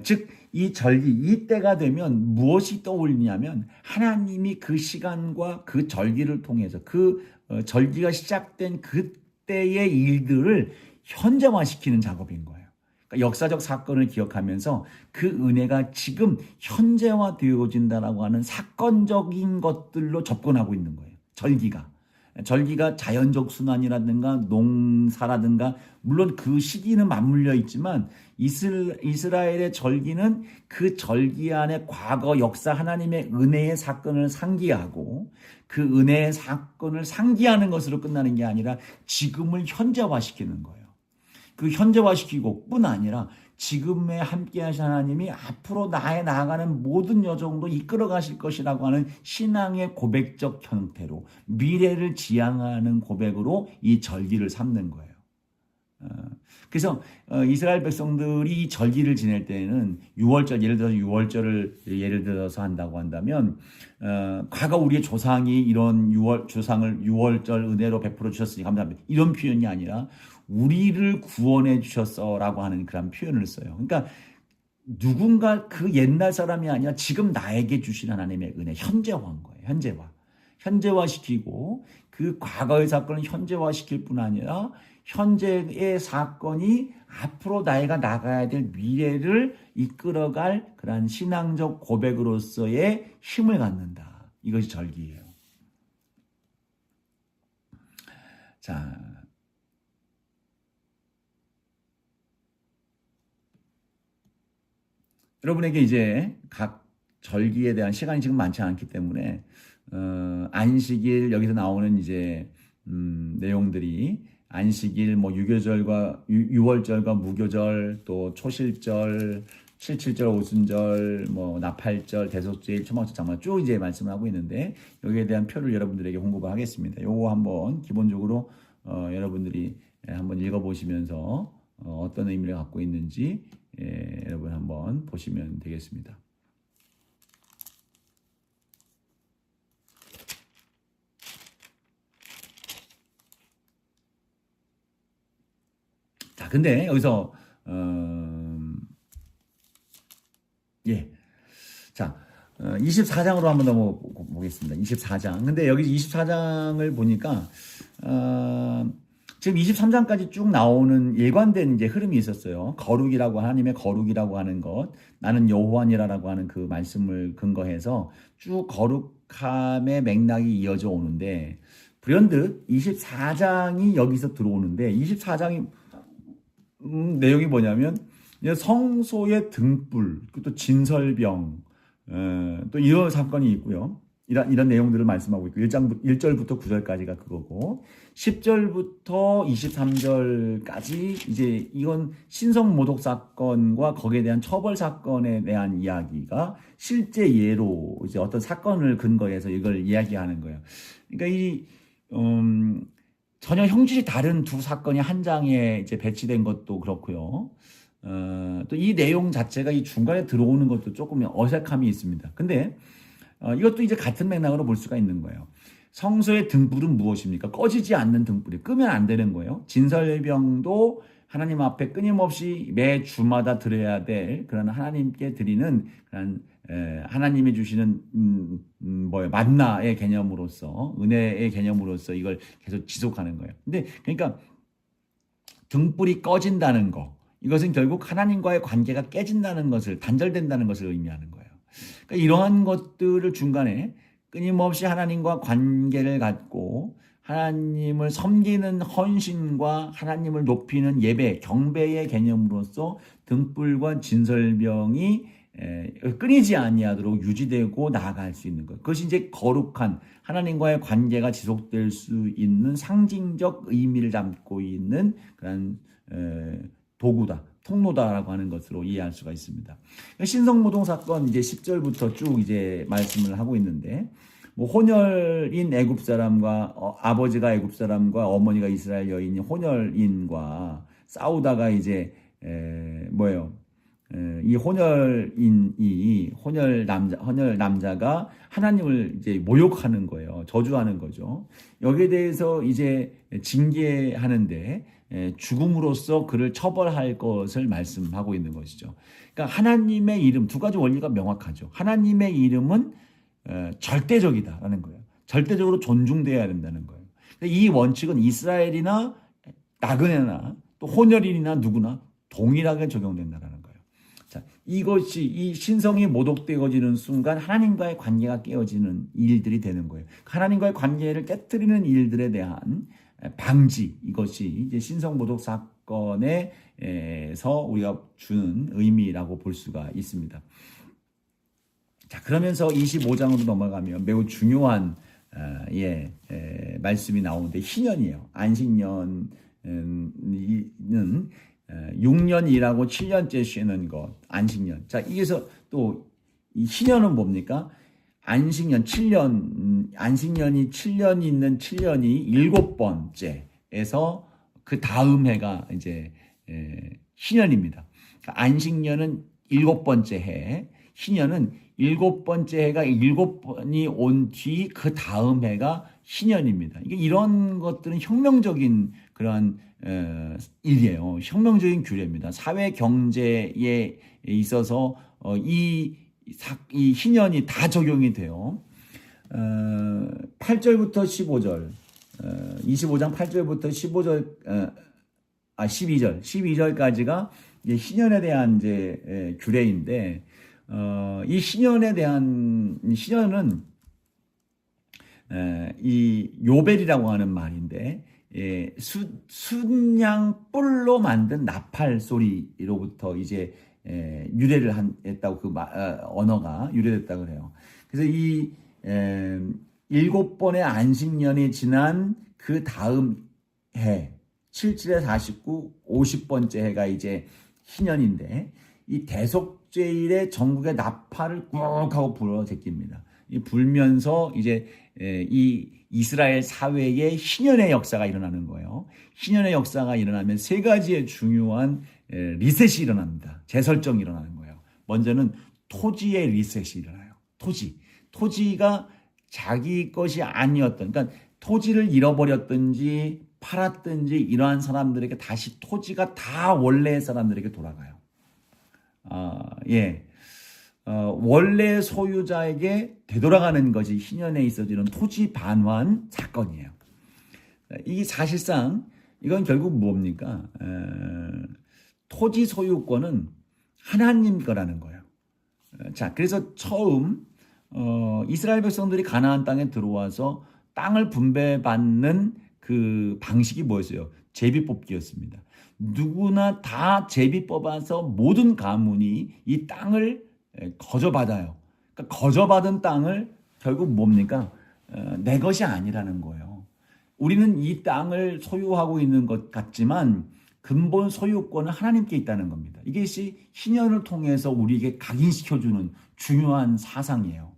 [SPEAKER 1] 즉 이 절기, 이 때가 되면 무엇이 떠올리냐면 하나님이 그 시간과 그 절기를 통해서 그 절기가 시작된 그때의 일들을 현재화시키는 작업인 거예요. 그러니까 역사적 사건을 기억하면서 그 은혜가 지금 현재화되어진다라고 하는 사건적인 것들로 접근하고 있는 거예요. 절기가 자연적 순환이라든가 농사라든가 물론 그 시기는 맞물려 있지만 이스라엘의 절기는 그 절기 안에 과거 역사 하나님의 은혜의 사건을 상기하고 그 은혜의 사건을 상기하는 것으로 끝나는 게 아니라 지금을 현재화시키는 거예요. 그 현재화시키고 뿐 아니라 지금에 함께 하신 하나님이 앞으로 나아가는 모든 여정도 이끌어 가실 것이라고 하는 신앙의 고백적 형태로 미래를 지향하는 고백으로 이 절기를 삼는 거예요. 그래서 이스라엘 백성들이 이 절기를 지낼 때에는 6월절, 예를 들어서 한다고 한다면 과거 우리의 조상이 이런 조상을 6월절 은혜로 베풀어 주셨으니 감사합니다. 이런 표현이 아니라 우리를 구원해 주셨어라고 하는 그런 표현을 써요. 그러니까 누군가 그 옛날 사람이 아니라 지금 나에게 주신 하나님의 은혜 현재화한 거예요. 현재화시키고 그 과거의 사건을 현재화시킬 뿐 아니라 현재의 사건이 앞으로 나이가 나가야 될 미래를 이끌어갈 그런 신앙적 고백으로서의 힘을 갖는다. 이것이 절기예요. 자, 여러분에게 이제 각 절기에 대한 시간이 지금 많지 않기 때문에 안식일 여기서 나오는 이제 내용들이 안식일 뭐 유교절과 유월절과 무교절 또 초실절 칠칠절 오순절 뭐 나팔절 대속죄일 초막절 장마 쭉 이제 말씀을 하고 있는데 여기에 대한 표를 여러분들에게 공급을 하겠습니다. 요거 한번 기본적으로 여러분들이 한번 읽어보시면서 어떤 의미를 갖고 있는지 여러분 한번 보시면 되겠습니다. 자, 근데 여기서 예, 자 24장으로 한번 넘어보겠습니다. 24장. 근데 여기 24장을 보니까 지금 23장까지 쭉 나오는 일관된 이제 흐름이 있었어요. 거룩이라고 하나님의 거룩이라고 하는 것, 나는 여호와니라라고 하는 그 말씀을 근거해서 쭉 거룩함의 맥락이 이어져 오는데 불현듯 24장이 여기서 들어오는데 24장이 내용이 뭐냐면 성소의 등불, 또 진설병, 또 이런 사건이 있고요. 이런 내용들을 말씀하고 있고 1절부터 9절까지가 그거고 10절부터 23절까지 이제 이건 신성 모독 사건과 거기에 대한 처벌 사건에 대한 이야기가 실제 예로 이제 어떤 사건을 근거해서 이걸 이야기하는 거예요. 그러니까 이 전혀 형질이 다른 두 사건이 한 장에 이제 배치된 것도 그렇고요. 또 이 내용 자체가 이 중간에 들어오는 것도 조금 어색함이 있습니다. 근데 이것도 이제 같은 맥락으로 볼 수가 있는 거예요. 성소의 등불은 무엇입니까? 꺼지지 않는 등불이 끄면 안 되는 거예요. 진설병도 하나님 앞에 끊임없이 매 주마다 드려야 될 그런 하나님께 드리는 그런 하나님이 주시는 만나의 개념으로서 은혜의 개념으로서 이걸 계속 지속하는 거예요. 근데 그러니까 등불이 꺼진다는 거 이것은 결국 하나님과의 관계가 깨진다는 것을 단절된다는 것을 의미하는 거예요. 그러니까 이러한 것들을 중간에 끊임없이 하나님과 관계를 갖고 하나님을 섬기는 헌신과 하나님을 높이는 예배, 경배의 개념으로서 등불과 진설병이 끊이지 아니하도록 유지되고 나아갈 수 있는 것. 그것이 이제 거룩한 하나님과의 관계가 지속될 수 있는 상징적 의미를 담고 있는 그런 도구다, 통로다라고 하는 것으로 이해할 수가 있습니다. 신성모독 사건 이제 10절부터 쭉 이제 말씀을 하고 있는데, 뭐 혼혈인 애굽 사람과 아버지가 애굽 사람과 어머니가 이스라엘 여인이 혼혈인과 싸우다가 이제 이 혼혈 남자가 하나님을 이제 모욕하는 거예요. 저주하는 거죠. 여기에 대해서 이제 징계하는데 죽음으로써 그를 처벌할 것을 말씀하고 있는 것이죠. 그러니까 하나님의 이름 두 가지 원리가 명확하죠. 하나님의 이름은 절대적이다라는 거예요. 절대적으로 존중돼야 된다는 거예요. 이 원칙은 이스라엘이나 나그네나 또 혼혈인이나 누구나 동일하게 적용된다는 거예요. 자, 이것이 이 신성이 모독되어지는 순간 하나님과의 관계가 깨어지는 일들이 되는 거예요. 하나님과의 관계를 깨뜨리는 일들에 대한 방지, 이것이 이제 신성 모독 사건에서 우리가 주는 의미라고 볼 수가 있습니다. 자, 그러면서 25장으로 넘어가면 매우 중요한 말씀이 나오는데 희년이에요. 안식년은 6년 일하고 7년째 쉬는 것, 안식년. 자, 여기서 또 이 희년은 뭡니까? 안식년이 7년 있는 7년이 7번째에서 그 다음 해가 이제 희년입니다. 그러니까 안식년은 7번째 해, 희년은 7번째 해가 7번이 온 뒤 그 다음 해가 희년입니다. 이런 것들은 혁명적인 그러한 일이에요. 혁명적인 규례입니다. 사회 경제에 있어서 이 희년이 다 적용이 돼요. 8절부터 15절, 25장 8절부터 12절까지가 희년에 대한 이제 규례인데, 이 희년에 대한 희년은 이 요벨이라고 하는 말인데, 순양 뿔로 만든 나팔 소리로부터 이제 유래를 했다고 언어가 유래됐다고 그래요. 그래서 이 7번의 안식년이 지난 그 다음 해 7, 7에 49, 50번째 해가 이제 희년인데 이 대속죄일에 전국의 나팔을 꾹 하고 불어 제낍니다. 이 불면서 이제 이 이스라엘 사회에 희년의 역사가 일어나는 거예요. 희년의 역사가 일어나면 세 가지의 중요한 리셋이 일어납니다. 재설정이 일어나는 거예요. 먼저는 토지의 리셋이 일어나요. 토지가 자기 것이 아니었던, 그러니까 토지를 잃어버렸든지 팔았든지 이러한 사람들에게 다시 토지가 다 원래의 사람들에게 돌아가요. 원래 소유자에게 되돌아가는 것이 희년에 있어지는 토지 반환 사건이에요. 이게 사실상 이건 결국 뭡니까? 토지 소유권은 하나님 거라는 거예요. 자, 그래서 처음 이스라엘 백성들이 가나안 땅에 들어와서 땅을 분배받는 그 방식이 뭐였어요? 제비 뽑기였습니다. 누구나 다 제비 뽑아서 모든 가문이 이 땅을 거저받아요. 그러니까 거저받은 땅을 결국 뭡니까? 내 것이 아니라는 거예요. 우리는 이 땅을 소유하고 있는 것 같지만 근본 소유권은 하나님께 있다는 겁니다. 이것이 희년을 통해서 우리에게 각인시켜주는 중요한 사상이에요.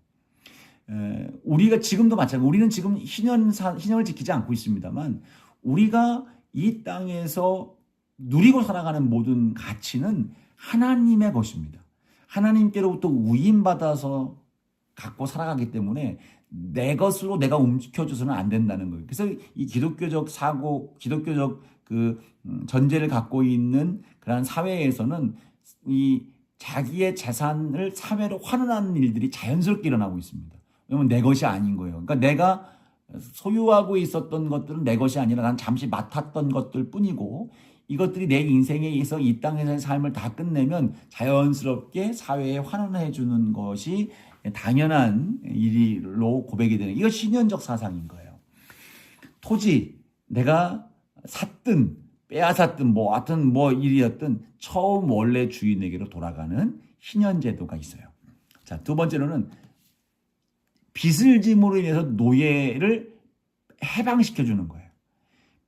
[SPEAKER 1] 우리가 지금도 마찬가지로 우리는 지금 희년을 지키지 않고 있습니다만 우리가 이 땅에서 누리고 살아가는 모든 가치는 하나님의 것입니다. 하나님께로부터 우임받아서 갖고 살아가기 때문에 내 것으로 내가 움켜줘서는 안 된다는 거예요. 그래서 이 기독교적 사고, 기독교적 그 전제를 갖고 있는 그러한 사회에서는 이 자기의 재산을 사회로 환원하는 일들이 자연스럽게 일어나고 있습니다. 왜냐면 내 것이 아닌 거예요. 그러니까 내가 소유하고 있었던 것들은 내 것이 아니라 난 잠시 맡았던 것들 뿐이고 이것들이 내 인생에 있어 이 땅에서의 삶을 다 끝내면 자연스럽게 사회에 환원해 주는 것이 당연한 일로 고백이 되는 이것이 신현적 사상인 거예요. 토지 내가 샀든 빼앗았든 뭐 하여튼 뭐 일이었든 처음 원래 주인에게로 돌아가는 신현 제도가 있어요. 자, 두 번째로는 빚을 짐으로 인해서 노예를 해방시켜 주는 거예요.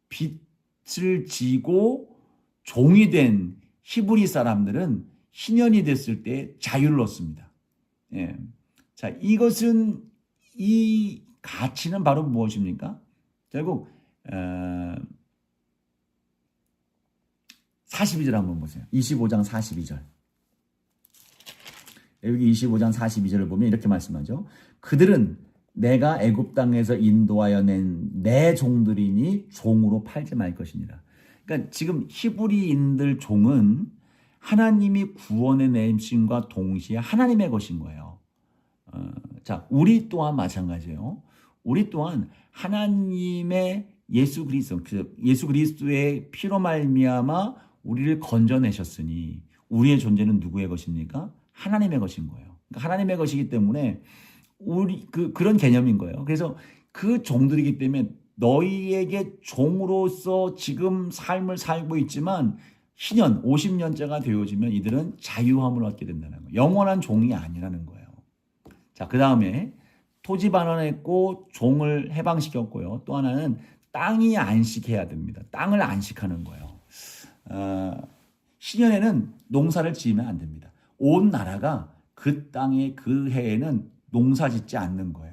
[SPEAKER 1] 빚을 지고 종이 된 히브리 사람들은 희년이 됐을 때 자유를 얻습니다. 예. 자, 이것은 이 가치는 바로 무엇입니까? 결국 42절 한번 보세요. 25장 42절. 여기 25장 42절을 보면 이렇게 말씀하죠. 그들은 내가 애굽 땅에서 인도하여 낸 내 종들이니 종으로 팔지 말 것이니라. 그러니까 지금 히브리인들 종은 하나님이 구원해 내심과 동시에 하나님의 것인 거예요. 자, 우리 또한 마찬가지예요. 우리 또한 하나님의 예수 그리스도의 피로 말미암아 우리를 건져내셨으니 우리의 존재는 누구의 것입니까? 하나님의 것인 거예요. 그러니까 하나님의 것이기 때문에 그런 개념인 거예요. 그래서 그 종들이기 때문에 너희에게 종으로서 지금 삶을 살고 있지만 희년 50년째가 되어지면 이들은 자유함을 얻게 된다는 거예요. 영원한 종이 아니라는 거예요. 자, 그 다음에 토지 반환했고 종을 해방시켰고요. 또 하나는 땅이 안식해야 됩니다. 땅을 안식하는 거예요. 희년에는 농사를 지으면 안 됩니다. 온 나라가 그 땅에 그 해에는 농사 짓지 않는 거예요.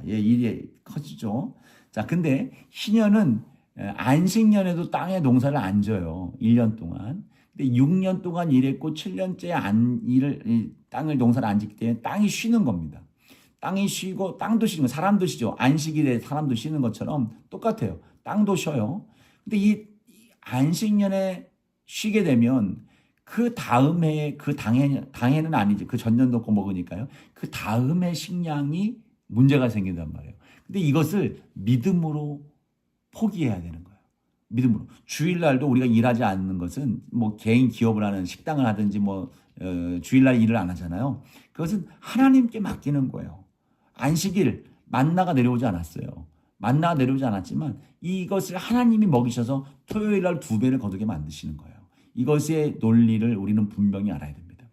[SPEAKER 1] 일이 커지죠. 자, 근데 희년은 안식년에도 땅에 농사를 안 져요. 1년 동안. 근데 6년 동안 일했고 7년째 땅을 농사를 안 짓기 때문에 땅이 쉬는 겁니다. 땅이 쉬고 땅도 쉬는 거, 사람도 쉬죠. 안식일에 사람도 쉬는 것처럼 똑같아요. 땅도 쉬어요. 근데 이 안식년에 쉬게 되면 그 다음 해에 그 당해는 아니지. 그 전년 거 먹으니까요. 그 다음 해 식량이 문제가 생긴단 말이에요. 근데 이것을 믿음으로 포기해야 되는 거예요. 믿음으로. 주일날도 우리가 일하지 않는 것은 뭐 개인 기업을 하는 식당을 하든지 주일날 일을 안 하잖아요. 그것은 하나님께 맡기는 거예요. 안식일 만나가 내려오지 않았어요. 만나가 내려오지 않았지만 이것을 하나님이 먹이셔서 토요일날 2배를 거두게 만드시는 거예요. 이것의 논리를 우리는 분명히 알아야 됩니다.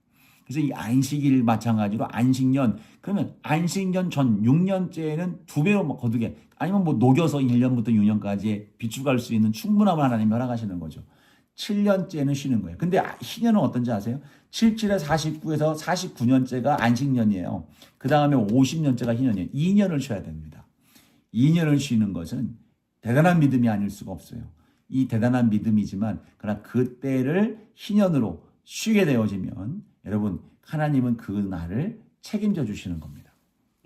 [SPEAKER 1] 그래서 이 안식일 마찬가지로 안식년, 그러면 안식년 전 6년째는 2배로 거두게, 아니면 뭐 녹여서 1년부터 6년까지 비추갈 수 있는 충분함을 하나님이 허락하시는 거죠. 7년째는 쉬는 거예요. 근데 희년은 어떤지 아세요? 77에 49에서 49년째가 안식년이에요. 그 다음에 50년째가 희년이에요. 2년을 쉬어야 됩니다. 2년을 쉬는 것은 대단한 믿음이 아닐 수가 없어요. 이 대단한 믿음이지만 그러나 그때를 희년으로 쉬게 되어지면 여러분 하나님은 그 날을 책임져 주시는 겁니다.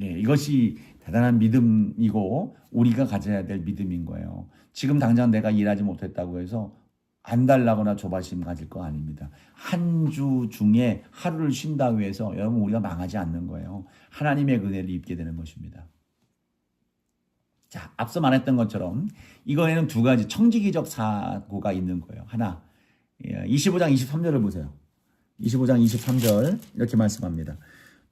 [SPEAKER 1] 예, 이것이 대단한 믿음이고 우리가 가져야 될 믿음인 거예요. 지금 당장 내가 일하지 못했다고 해서 안달나거나 조바심 가질 거 아닙니다. 한 주 중에 하루를 쉰다고 해서 여러분 우리가 망하지 않는 거예요. 하나님의 은혜를 입게 되는 것입니다. 자, 앞서 말했던 것처럼 이거에는 두 가지 청지기적 사고가 있는 거예요. 하나, 25장 23절을 보세요. 25장 23절 이렇게 말씀합니다.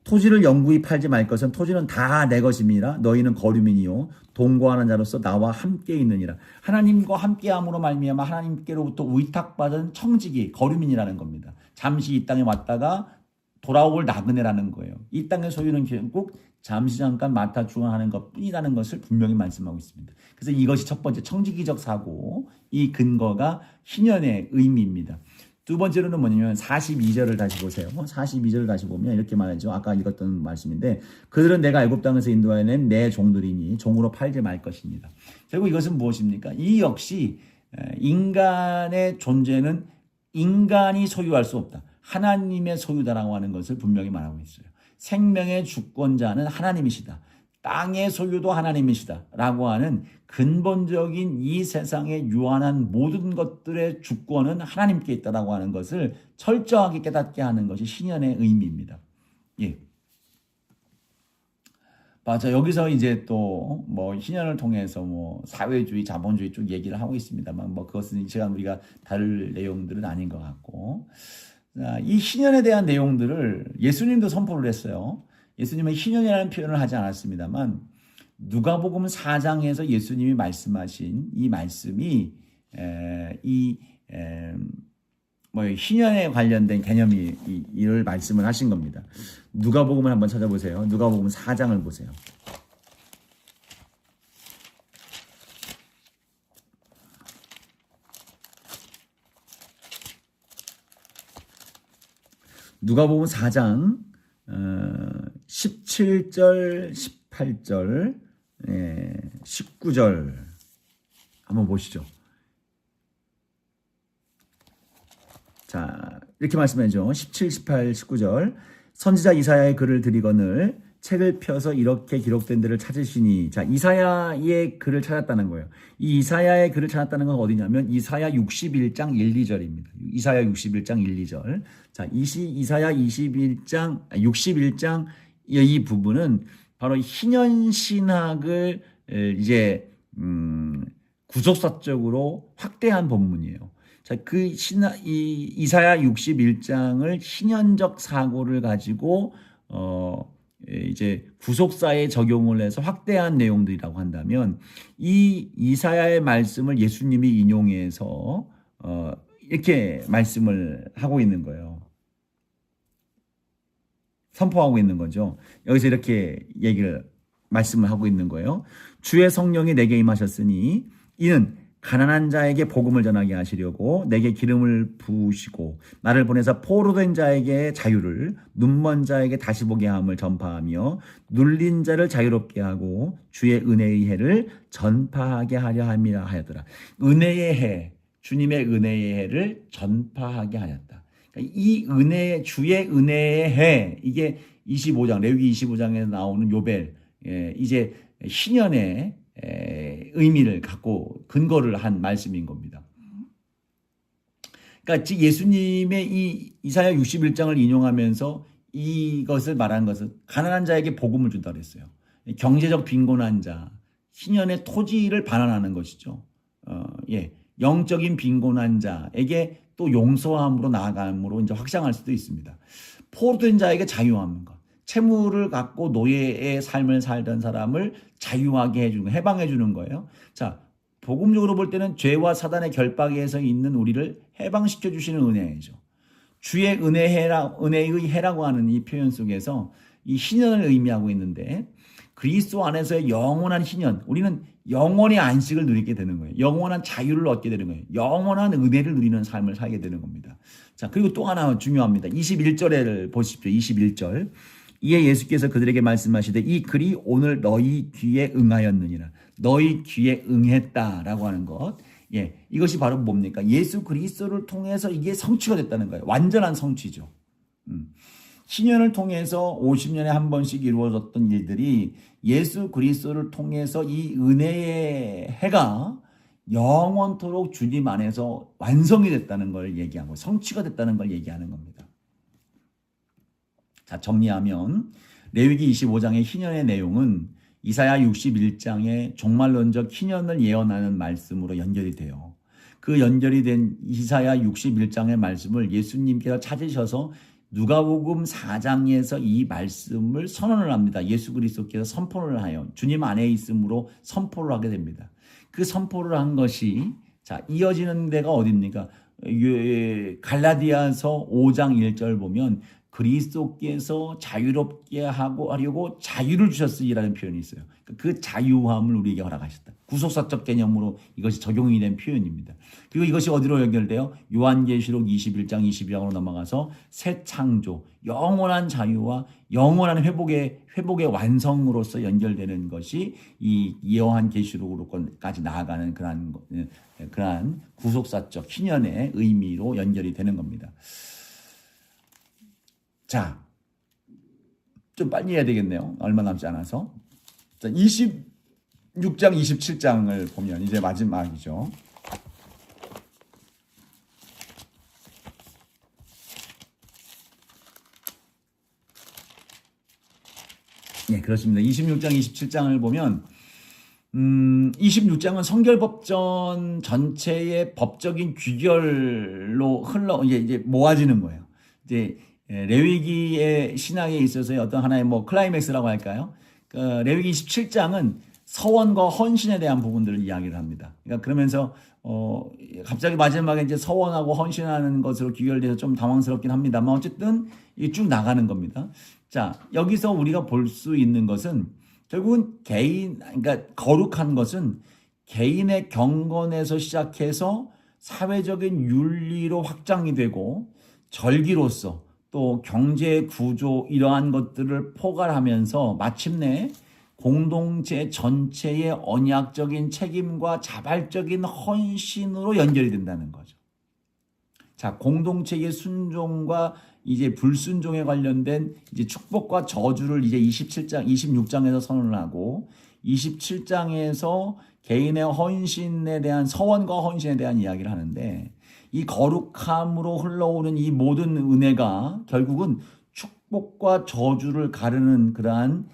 [SPEAKER 1] 토지를 영구히 팔지 말 것은 토지는 다 내 것임이라 너희는 거류민이요 동거하는 자로서 나와 함께 있느니라. 하나님과 함께함으로 말미암아 하나님께로부터 위탁받은 청지기 거류민이라는 겁니다. 잠시 이 땅에 왔다가 돌아올 나그네라는 거예요. 이 땅의 소유는 결국 잠시 잠깐 맡아 주관하는 것뿐이라는 것을 분명히 말씀하고 있습니다. 그래서 이것이 첫 번째 청지기적 사고, 이 근거가 희년의 의미입니다. 두 번째로는 뭐냐면 42절을 다시 보세요. 42절을 다시 보면 이렇게 말하죠. 아까 읽었던 말씀인데 그들은 내가 애굽 땅에서 인도하여낸 내 종들이니 종으로 팔지 말 것입니다. 결국 이것은 무엇입니까? 이 역시 인간의 존재는 인간이 소유할 수 없다. 하나님의 소유다라고 하는 것을 분명히 말하고 있어요. 생명의 주권자는 하나님이시다. 땅의 소유도 하나님이시다. 라고 하는 근본적인 이 세상에 유한한 모든 것들의 주권은 하나님께 있다라고 하는 것을 철저하게 깨닫게 하는 것이 신년의 의미입니다. 예. 맞아. 여기서 이제 또 뭐 신년을 통해서 뭐 사회주의, 자본주의 쪽 얘기를 하고 있습니다만 뭐 그것은 이 시간 우리가 다룰 내용들은 아닌 것 같고, 이 신년에 대한 내용들을 예수님도 선포를 했어요. 예수님은 희년이라는 표현을 하지 않았습니다만 누가복음 4장에서 예수님이 말씀하신 이 말씀이 희년에 관련된 개념이 이를 말씀을 하신 겁니다. 누가복음을 한번 찾아보세요. 누가복음 4장을 보세요. 누가복음 4장 17절, 18절, 19절 한번 보시죠. 자, 이렇게 말씀하죠. 17, 18, 19절. 선지자 이사야의 글을 들이거늘 책을 펴서 이렇게 기록된 데를 찾으시니. 자, 이사야의 글을 찾았다는 거예요. 이 이사야의 글을 찾았다는 건 어디냐면 이사야 61장 1, 2절입니다. 이사야 61장 1, 2절. 자, 이사야 61장 이 부분은 바로 희년 신학을 이제 구속사적으로 확대한 본문이에요. 자, 이사야 61장을 신년적 사고를 가지고 이제 구속사에 적용을 해서 확대한 내용들이라고 한다면 이 이사야의 말씀을 예수님이 인용해서 이렇게 말씀을 하고 있는 거예요. 선포하고 있는 거죠. 여기서 이렇게 말씀을 하고 있는 거예요. 주의 성령이 내게 임하셨으니 이는 가난한 자에게 복음을 전하게 하시려고 내게 기름을 부으시고 나를 보내서 포로된 자에게 자유를, 눈먼 자에게 다시 보게 함을 전파하며 눌린 자를 자유롭게 하고 주의 은혜의 해를 전파하게 하려 함이라 하였더라. 은혜의 해, 주님의 은혜의 해를 전파하게 하였다. 그러니까 이 은혜, 주의 은혜의 해, 이게 25장, 레위기 25장에서 나오는 요벨, 이제 신년의 의미를 갖고 근거를 한 말씀인 겁니다. 그러니까 예수님의 이 이사야 61장을 인용하면서 이것을 말한 것은 가난한 자에게 복음을 준다고 했어요. 경제적 빈곤한 자, 신년의 토지를 반환하는 것이죠. 영적인 빈곤한 자에게 또 용서함으로 나아감으로 이제 확장할 수도 있습니다. 포로된 자에게 자유하는 것. 채무를 갖고 노예의 삶을 살던 사람을 자유하게 해주는, 해방해 주는 거예요. 자, 복음적으로 볼 때는 죄와 사단의 결박에서 있는 우리를 해방시켜 주시는 은혜죠. 주의 은혜의 해라고 하는 이 표현 속에서 이 희년을 의미하고 있는데 그리스도 안에서의 영원한 희년, 우리는 영원의 안식을 누리게 되는 거예요. 영원한 자유를 얻게 되는 거예요. 영원한 은혜를 누리는 삶을 살게 되는 겁니다. 자, 그리고 또 하나 중요합니다. 21절을 보십시오. 21절. 이에 예수께서 그들에게 말씀하시되 이 글이 오늘 너희 귀에 응하였느니라. 너희 귀에 응했다라고 하는 것. 예, 이것이 바로 뭡니까? 예수 그리스도를 통해서 이게 성취가 됐다는 거예요. 완전한 성취죠. 신년을 통해서 50년에 한 번씩 이루어졌던 일들이 예수 그리스도를 통해서 이 은혜의 해가 영원토록 주님 안에서 완성이 됐다는 걸 얘기하고 성취가 됐다는 걸 얘기하는 겁니다. 자, 정리하면 레위기 25장의 희년의 내용은 이사야 61장의 종말론적 희년을 예언하는 말씀으로 연결이 돼요. 그 연결이 된 이사야 61장의 말씀을 예수님께서 찾으셔서 누가복음 4장에서 이 말씀을 선언을 합니다. 예수 그리스도께서 선포를 하여 주님 안에 있음으로 선포를 하게 됩니다. 그 선포를 한 것이 자 이어지는 데가 어디입니까? 갈라디아서 5장 1절 보면 그리스도께서 자유롭게 하려고 자유를 주셨으리라는 표현이 있어요. 그 자유함을 우리에게 허락하셨다. 구속사적 개념으로 이것이 적용이 된 표현입니다. 그리고 이것이 어디로 연결돼요? 요한계시록 21장 22장으로 넘어가서 새 창조, 영원한 자유와 영원한 회복의 완성으로서 연결되는 것이 이 요한계시록으로까지 나아가는 그러한 구속사적 희년의 의미로 연결이 되는 겁니다. 자, 좀 빨리 해야 되겠네요. 얼마 남지 않아서. 자, 26장, 27장을 보면 이제 마지막이죠. 네, 그렇습니다. 26장, 27장을 보면 26장은 성결법전 전체의 법적인 규결로 이제 모아지는 거예요. 이제 레위기의 신앙에 있어서의 어떤 하나의 클라이맥스라고 할까요? 레위기 27장은 서원과 헌신에 대한 부분들을 이야기를 합니다. 그러니까 그러면서 갑자기 마지막에 이제 서원하고 헌신하는 것으로 귀결돼서 좀 당황스럽긴 합니다만 어쨌든 쭉 나가는 겁니다. 자, 여기서 우리가 볼 수 있는 것은 결국은 그러니까 거룩한 것은 개인의 경건에서 시작해서 사회적인 윤리로 확장이 되고 절기로서 또 경제 구조 이러한 것들을 포괄하면서 마침내 공동체 전체의 언약적인 책임과 자발적인 헌신으로 연결이 된다는 거죠. 자, 공동체의 순종과 이제 불순종에 관련된 이제 축복과 저주를 이제 26장에서 선언을 하고 27장에서 개인의 헌신에 대한 서원과 헌신에 대한 이야기를 하는데 이 거룩함으로 흘러오는 이 모든 은혜가 결국은 축복과 저주를 가르는 그러한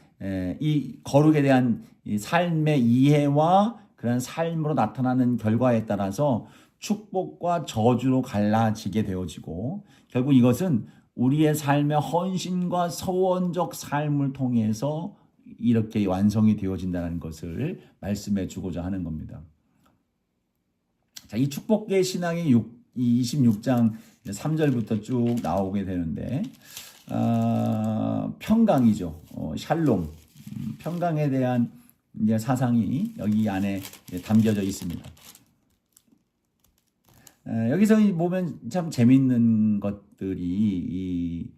[SPEAKER 1] 이 거룩에 대한 이 삶의 이해와 그런 삶으로 나타나는 결과에 따라서 축복과 저주로 갈라지게 되어지고 결국 이것은 우리의 삶의 헌신과 서원적 삶을 통해서 이렇게 완성이 되어진다는 것을 말씀해 주고자 하는 겁니다. 자, 이 축복의 신앙의 26장 3절부터 쭉 나오게 되는데 평강이죠. 샬롬, 평강에 대한 이제 사상이 여기 안에 담겨져 있습니다. 여기서 보면 참 재밌는 것들이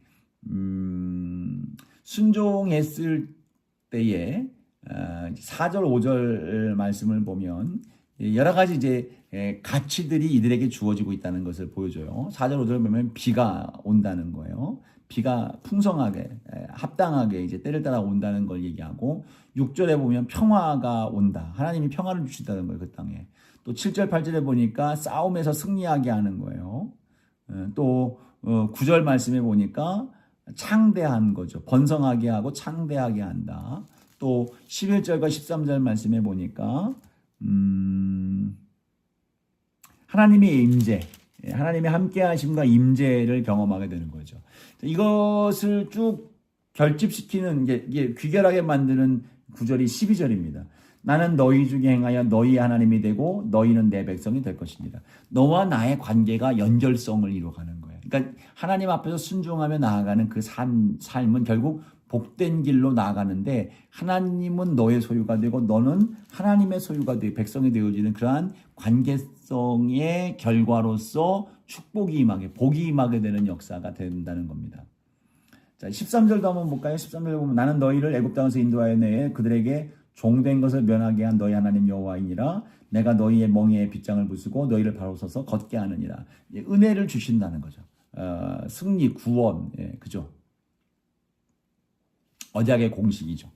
[SPEAKER 1] 순종했을 때에 4절 5절 말씀을 보면 여러 가지 이제 가치들이 이들에게 주어지고 있다는 것을 보여줘요. 4절 5절 보면 비가 온다는 거예요. 비가 풍성하게 합당하게 이제 때를 따라 온다는 걸 얘기하고 6절에 보면 평화가 온다. 하나님이 평화를 주신다는 거예요. 그 땅에. 또 7절 8절에 보니까 싸움에서 승리하게 하는 거예요. 또 9절 말씀에 보니까 창대한 거죠. 번성하게 하고 창대하게 한다. 또 11절과 13절 말씀에 보니까 하나님의 임재, 하나님의 함께하심과 임재를 경험하게 되는 거죠. 이것을 쭉 결집시키는 이게 귀결하게 만드는 구절이 12절입니다. 나는 너희 중에 행하여 너희 하나님이 되고 너희는 내 백성이 될 것입니다. 너와 나의 관계가 연결성을 이루어가는 거예요. 그러니까 하나님 앞에서 순종하며 나아가는 그 삶은 결국 복된 길로 나아가는데 하나님은 너의 소유가 되고 너는 하나님의 소유가 되고 백성이 되어지는 그러한 관계성의 결과로서 축복이 임하게 복이 임하게 되는 역사가 된다는 겁니다. 자, 13절도 한번 볼까요? 13절 보면 나는 너희를 애굽 땅에서 인도하여 내에 그들에게 종된 것을 면하게 한 너희 하나님 여호와이니라. 내가 너희의 멍에에 빗장을 부수고 너희를 바로 서서 걷게 하느니라. 은혜를 주신다는 거죠. 승리, 구원, 그죠? 언약의 공식이죠.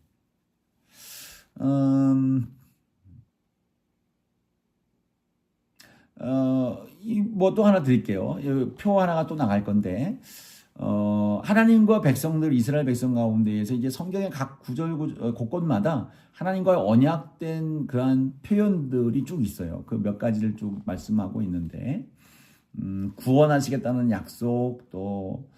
[SPEAKER 1] 뭐 또 하나 드릴게요. 표 하나가 또 나갈 건데, 하나님과 백성들, 이스라엘 백성 가운데에서 이제 성경의 각 곳곳마다 하나님과의 언약된 그러한 표현들이 쭉 있어요. 그 몇 가지를 쭉 말씀하고 있는데, 구원하시겠다는 약속, 또,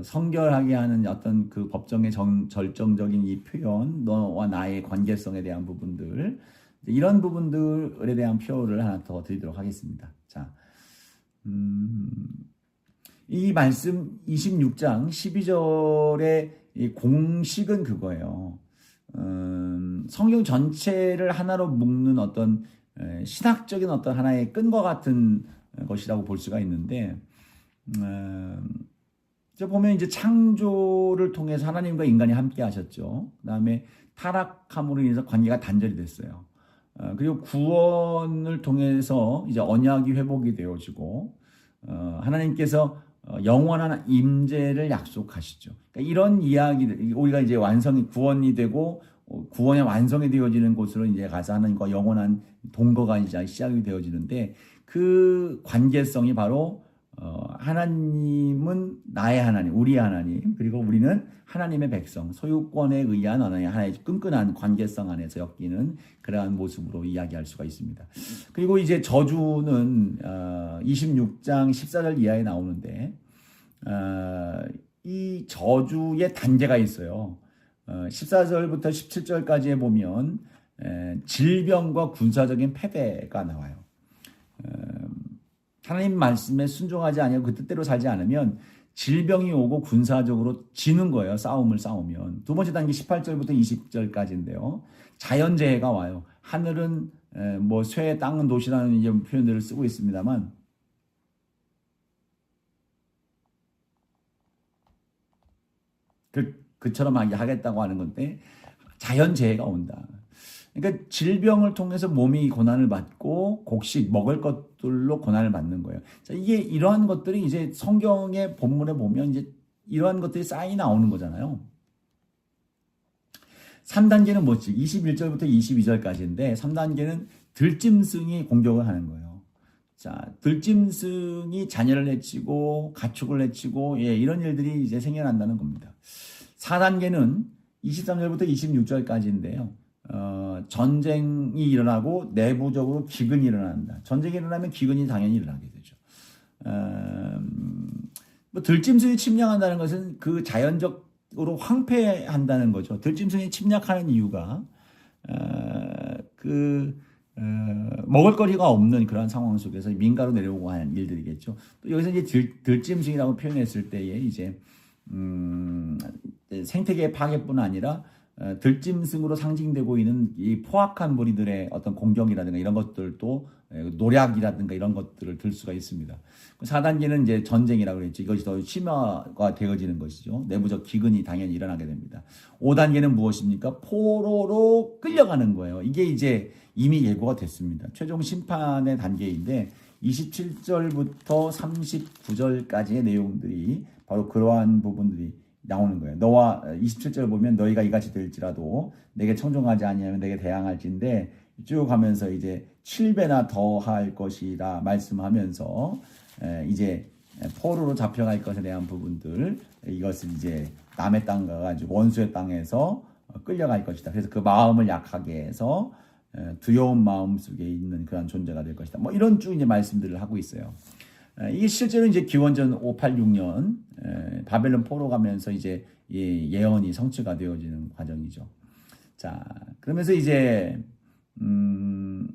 [SPEAKER 1] 성결하게 하는 어떤 그 법정의 절정적인 이 표현, 너와 나의 관계성에 대한 부분들, 이런 부분들에 대한 표를 하나 더 드리도록 하겠습니다. 자, 이 말씀 26장 12절의 이 공식은 그거예요. 성경 전체를 하나로 묶는 어떤 신학적인 어떤 하나의 끈과 같은 것이라고 볼 수가 있는데, 보면 이제 창조를 통해서 하나님과 인간이 함께 하셨죠. 그 다음에 타락함으로 인해서 관계가 단절이 됐어요. 그리고 구원을 통해서 이제 언약이 회복이 되어지고, 하나님께서 영원한 임재를 약속하시죠. 그러니까 이런 이야기들, 우리가 이제 구원이 되고, 구원의 완성이 되어지는 곳으로 이제 가서 하나님과 영원한 동거가 이제 시작이 되어지는데, 그 관계성이 바로 하나님은 나의 하나님, 우리의 하나님, 그리고 우리는 하나님의 백성, 소유권에 의한 하나의 끈끈한 관계성 안에서 엮이는 그러한 모습으로 이야기할 수가 있습니다. 그리고 이제 저주는 26장 14절 이하에 나오는데, 이 저주의 단계가 있어요. 14절부터 17절까지에 보면 질병과 군사적인 패배가 나와요. 하나님 말씀에 순종하지 아니하고 그 뜻대로 살지 않으면 질병이 오고 군사적으로 지는 거예요. 싸우면. 두 번째 단계 18절부터 20절까지인데요. 자연재해가 와요. 하늘은 뭐 쇠, 땅은 도시라는 이제 표현들을 쓰고 있습니다만, 그처럼 하겠다고 하는 건데, 자연재해가 온다. 그러니까 질병을 통해서 몸이 고난을 받고 곡식 먹을 것들로 고난을 받는 거예요. 자, 이게 이러한 것들이 이제 성경의 본문에 보면 이제 이러한 것들이 쌓이 나오는 거잖아요. 3단계는 뭐지? 21절부터 22절까지인데 3단계는 들짐승이 공격을 하는 거예요. 자, 들짐승이 자녀를 해치고 가축을 해치고 이런 일들이 이제 생겨난다는 겁니다. 4단계는 23절부터 26절까지인데요. 전쟁이 일어나고 내부적으로 기근이 일어난다. 전쟁이 일어나면 기근이 당연히 일어나게 되죠. 뭐 들짐승이 침략한다는 것은 그 자연적으로 황폐한다는 거죠. 들짐승이 침략하는 이유가 먹을거리가 없는 그런 상황 속에서 민가로 내려오고 하는 일들이겠죠. 또 여기서 이제 들짐승이라고 표현했을 때에 이제 생태계 파괴뿐 아니라 들짐승으로 상징되고 있는 이 포악한 무리들의 어떤 공격이라든가 이런 것들도 노략이라든가 이런 것들을 들 수가 있습니다. 4단계는 이제 전쟁이라고 그랬죠. 이것이 더 심화가 되어지는 것이죠. 내부적 기근이 당연히 일어나게 됩니다. 5단계는 무엇입니까? 포로로 끌려가는 거예요. 이게 이제 이미 예고가 됐습니다. 최종 심판의 단계인데 27절부터 39절까지의 내용들이 바로 그러한 부분들이 나오는 거예요. 너와 27절 보면 너희가 이같이 될지라도 내게 청종하지 아니하면 내게 대항할진데 쭉 하면서 이제 7배나 더 할 것이라 말씀하면서 이제 포로로 잡혀갈 것에 대한 부분들, 이것을 이제 남의 땅 가가지고 원수의 땅에서 끌려갈 것이다. 그래서 그 마음을 약하게 해서 두려운 마음 속에 있는 그런 존재가 될 것이다. 뭐 이런 쭉 이제 말씀들을 하고 있어요. 이게 실제로 이제 기원전 586년 바벨론 포로 가면서 이제 예언이 성취가 되어지는 과정이죠. 자, 그러면서 이제 음,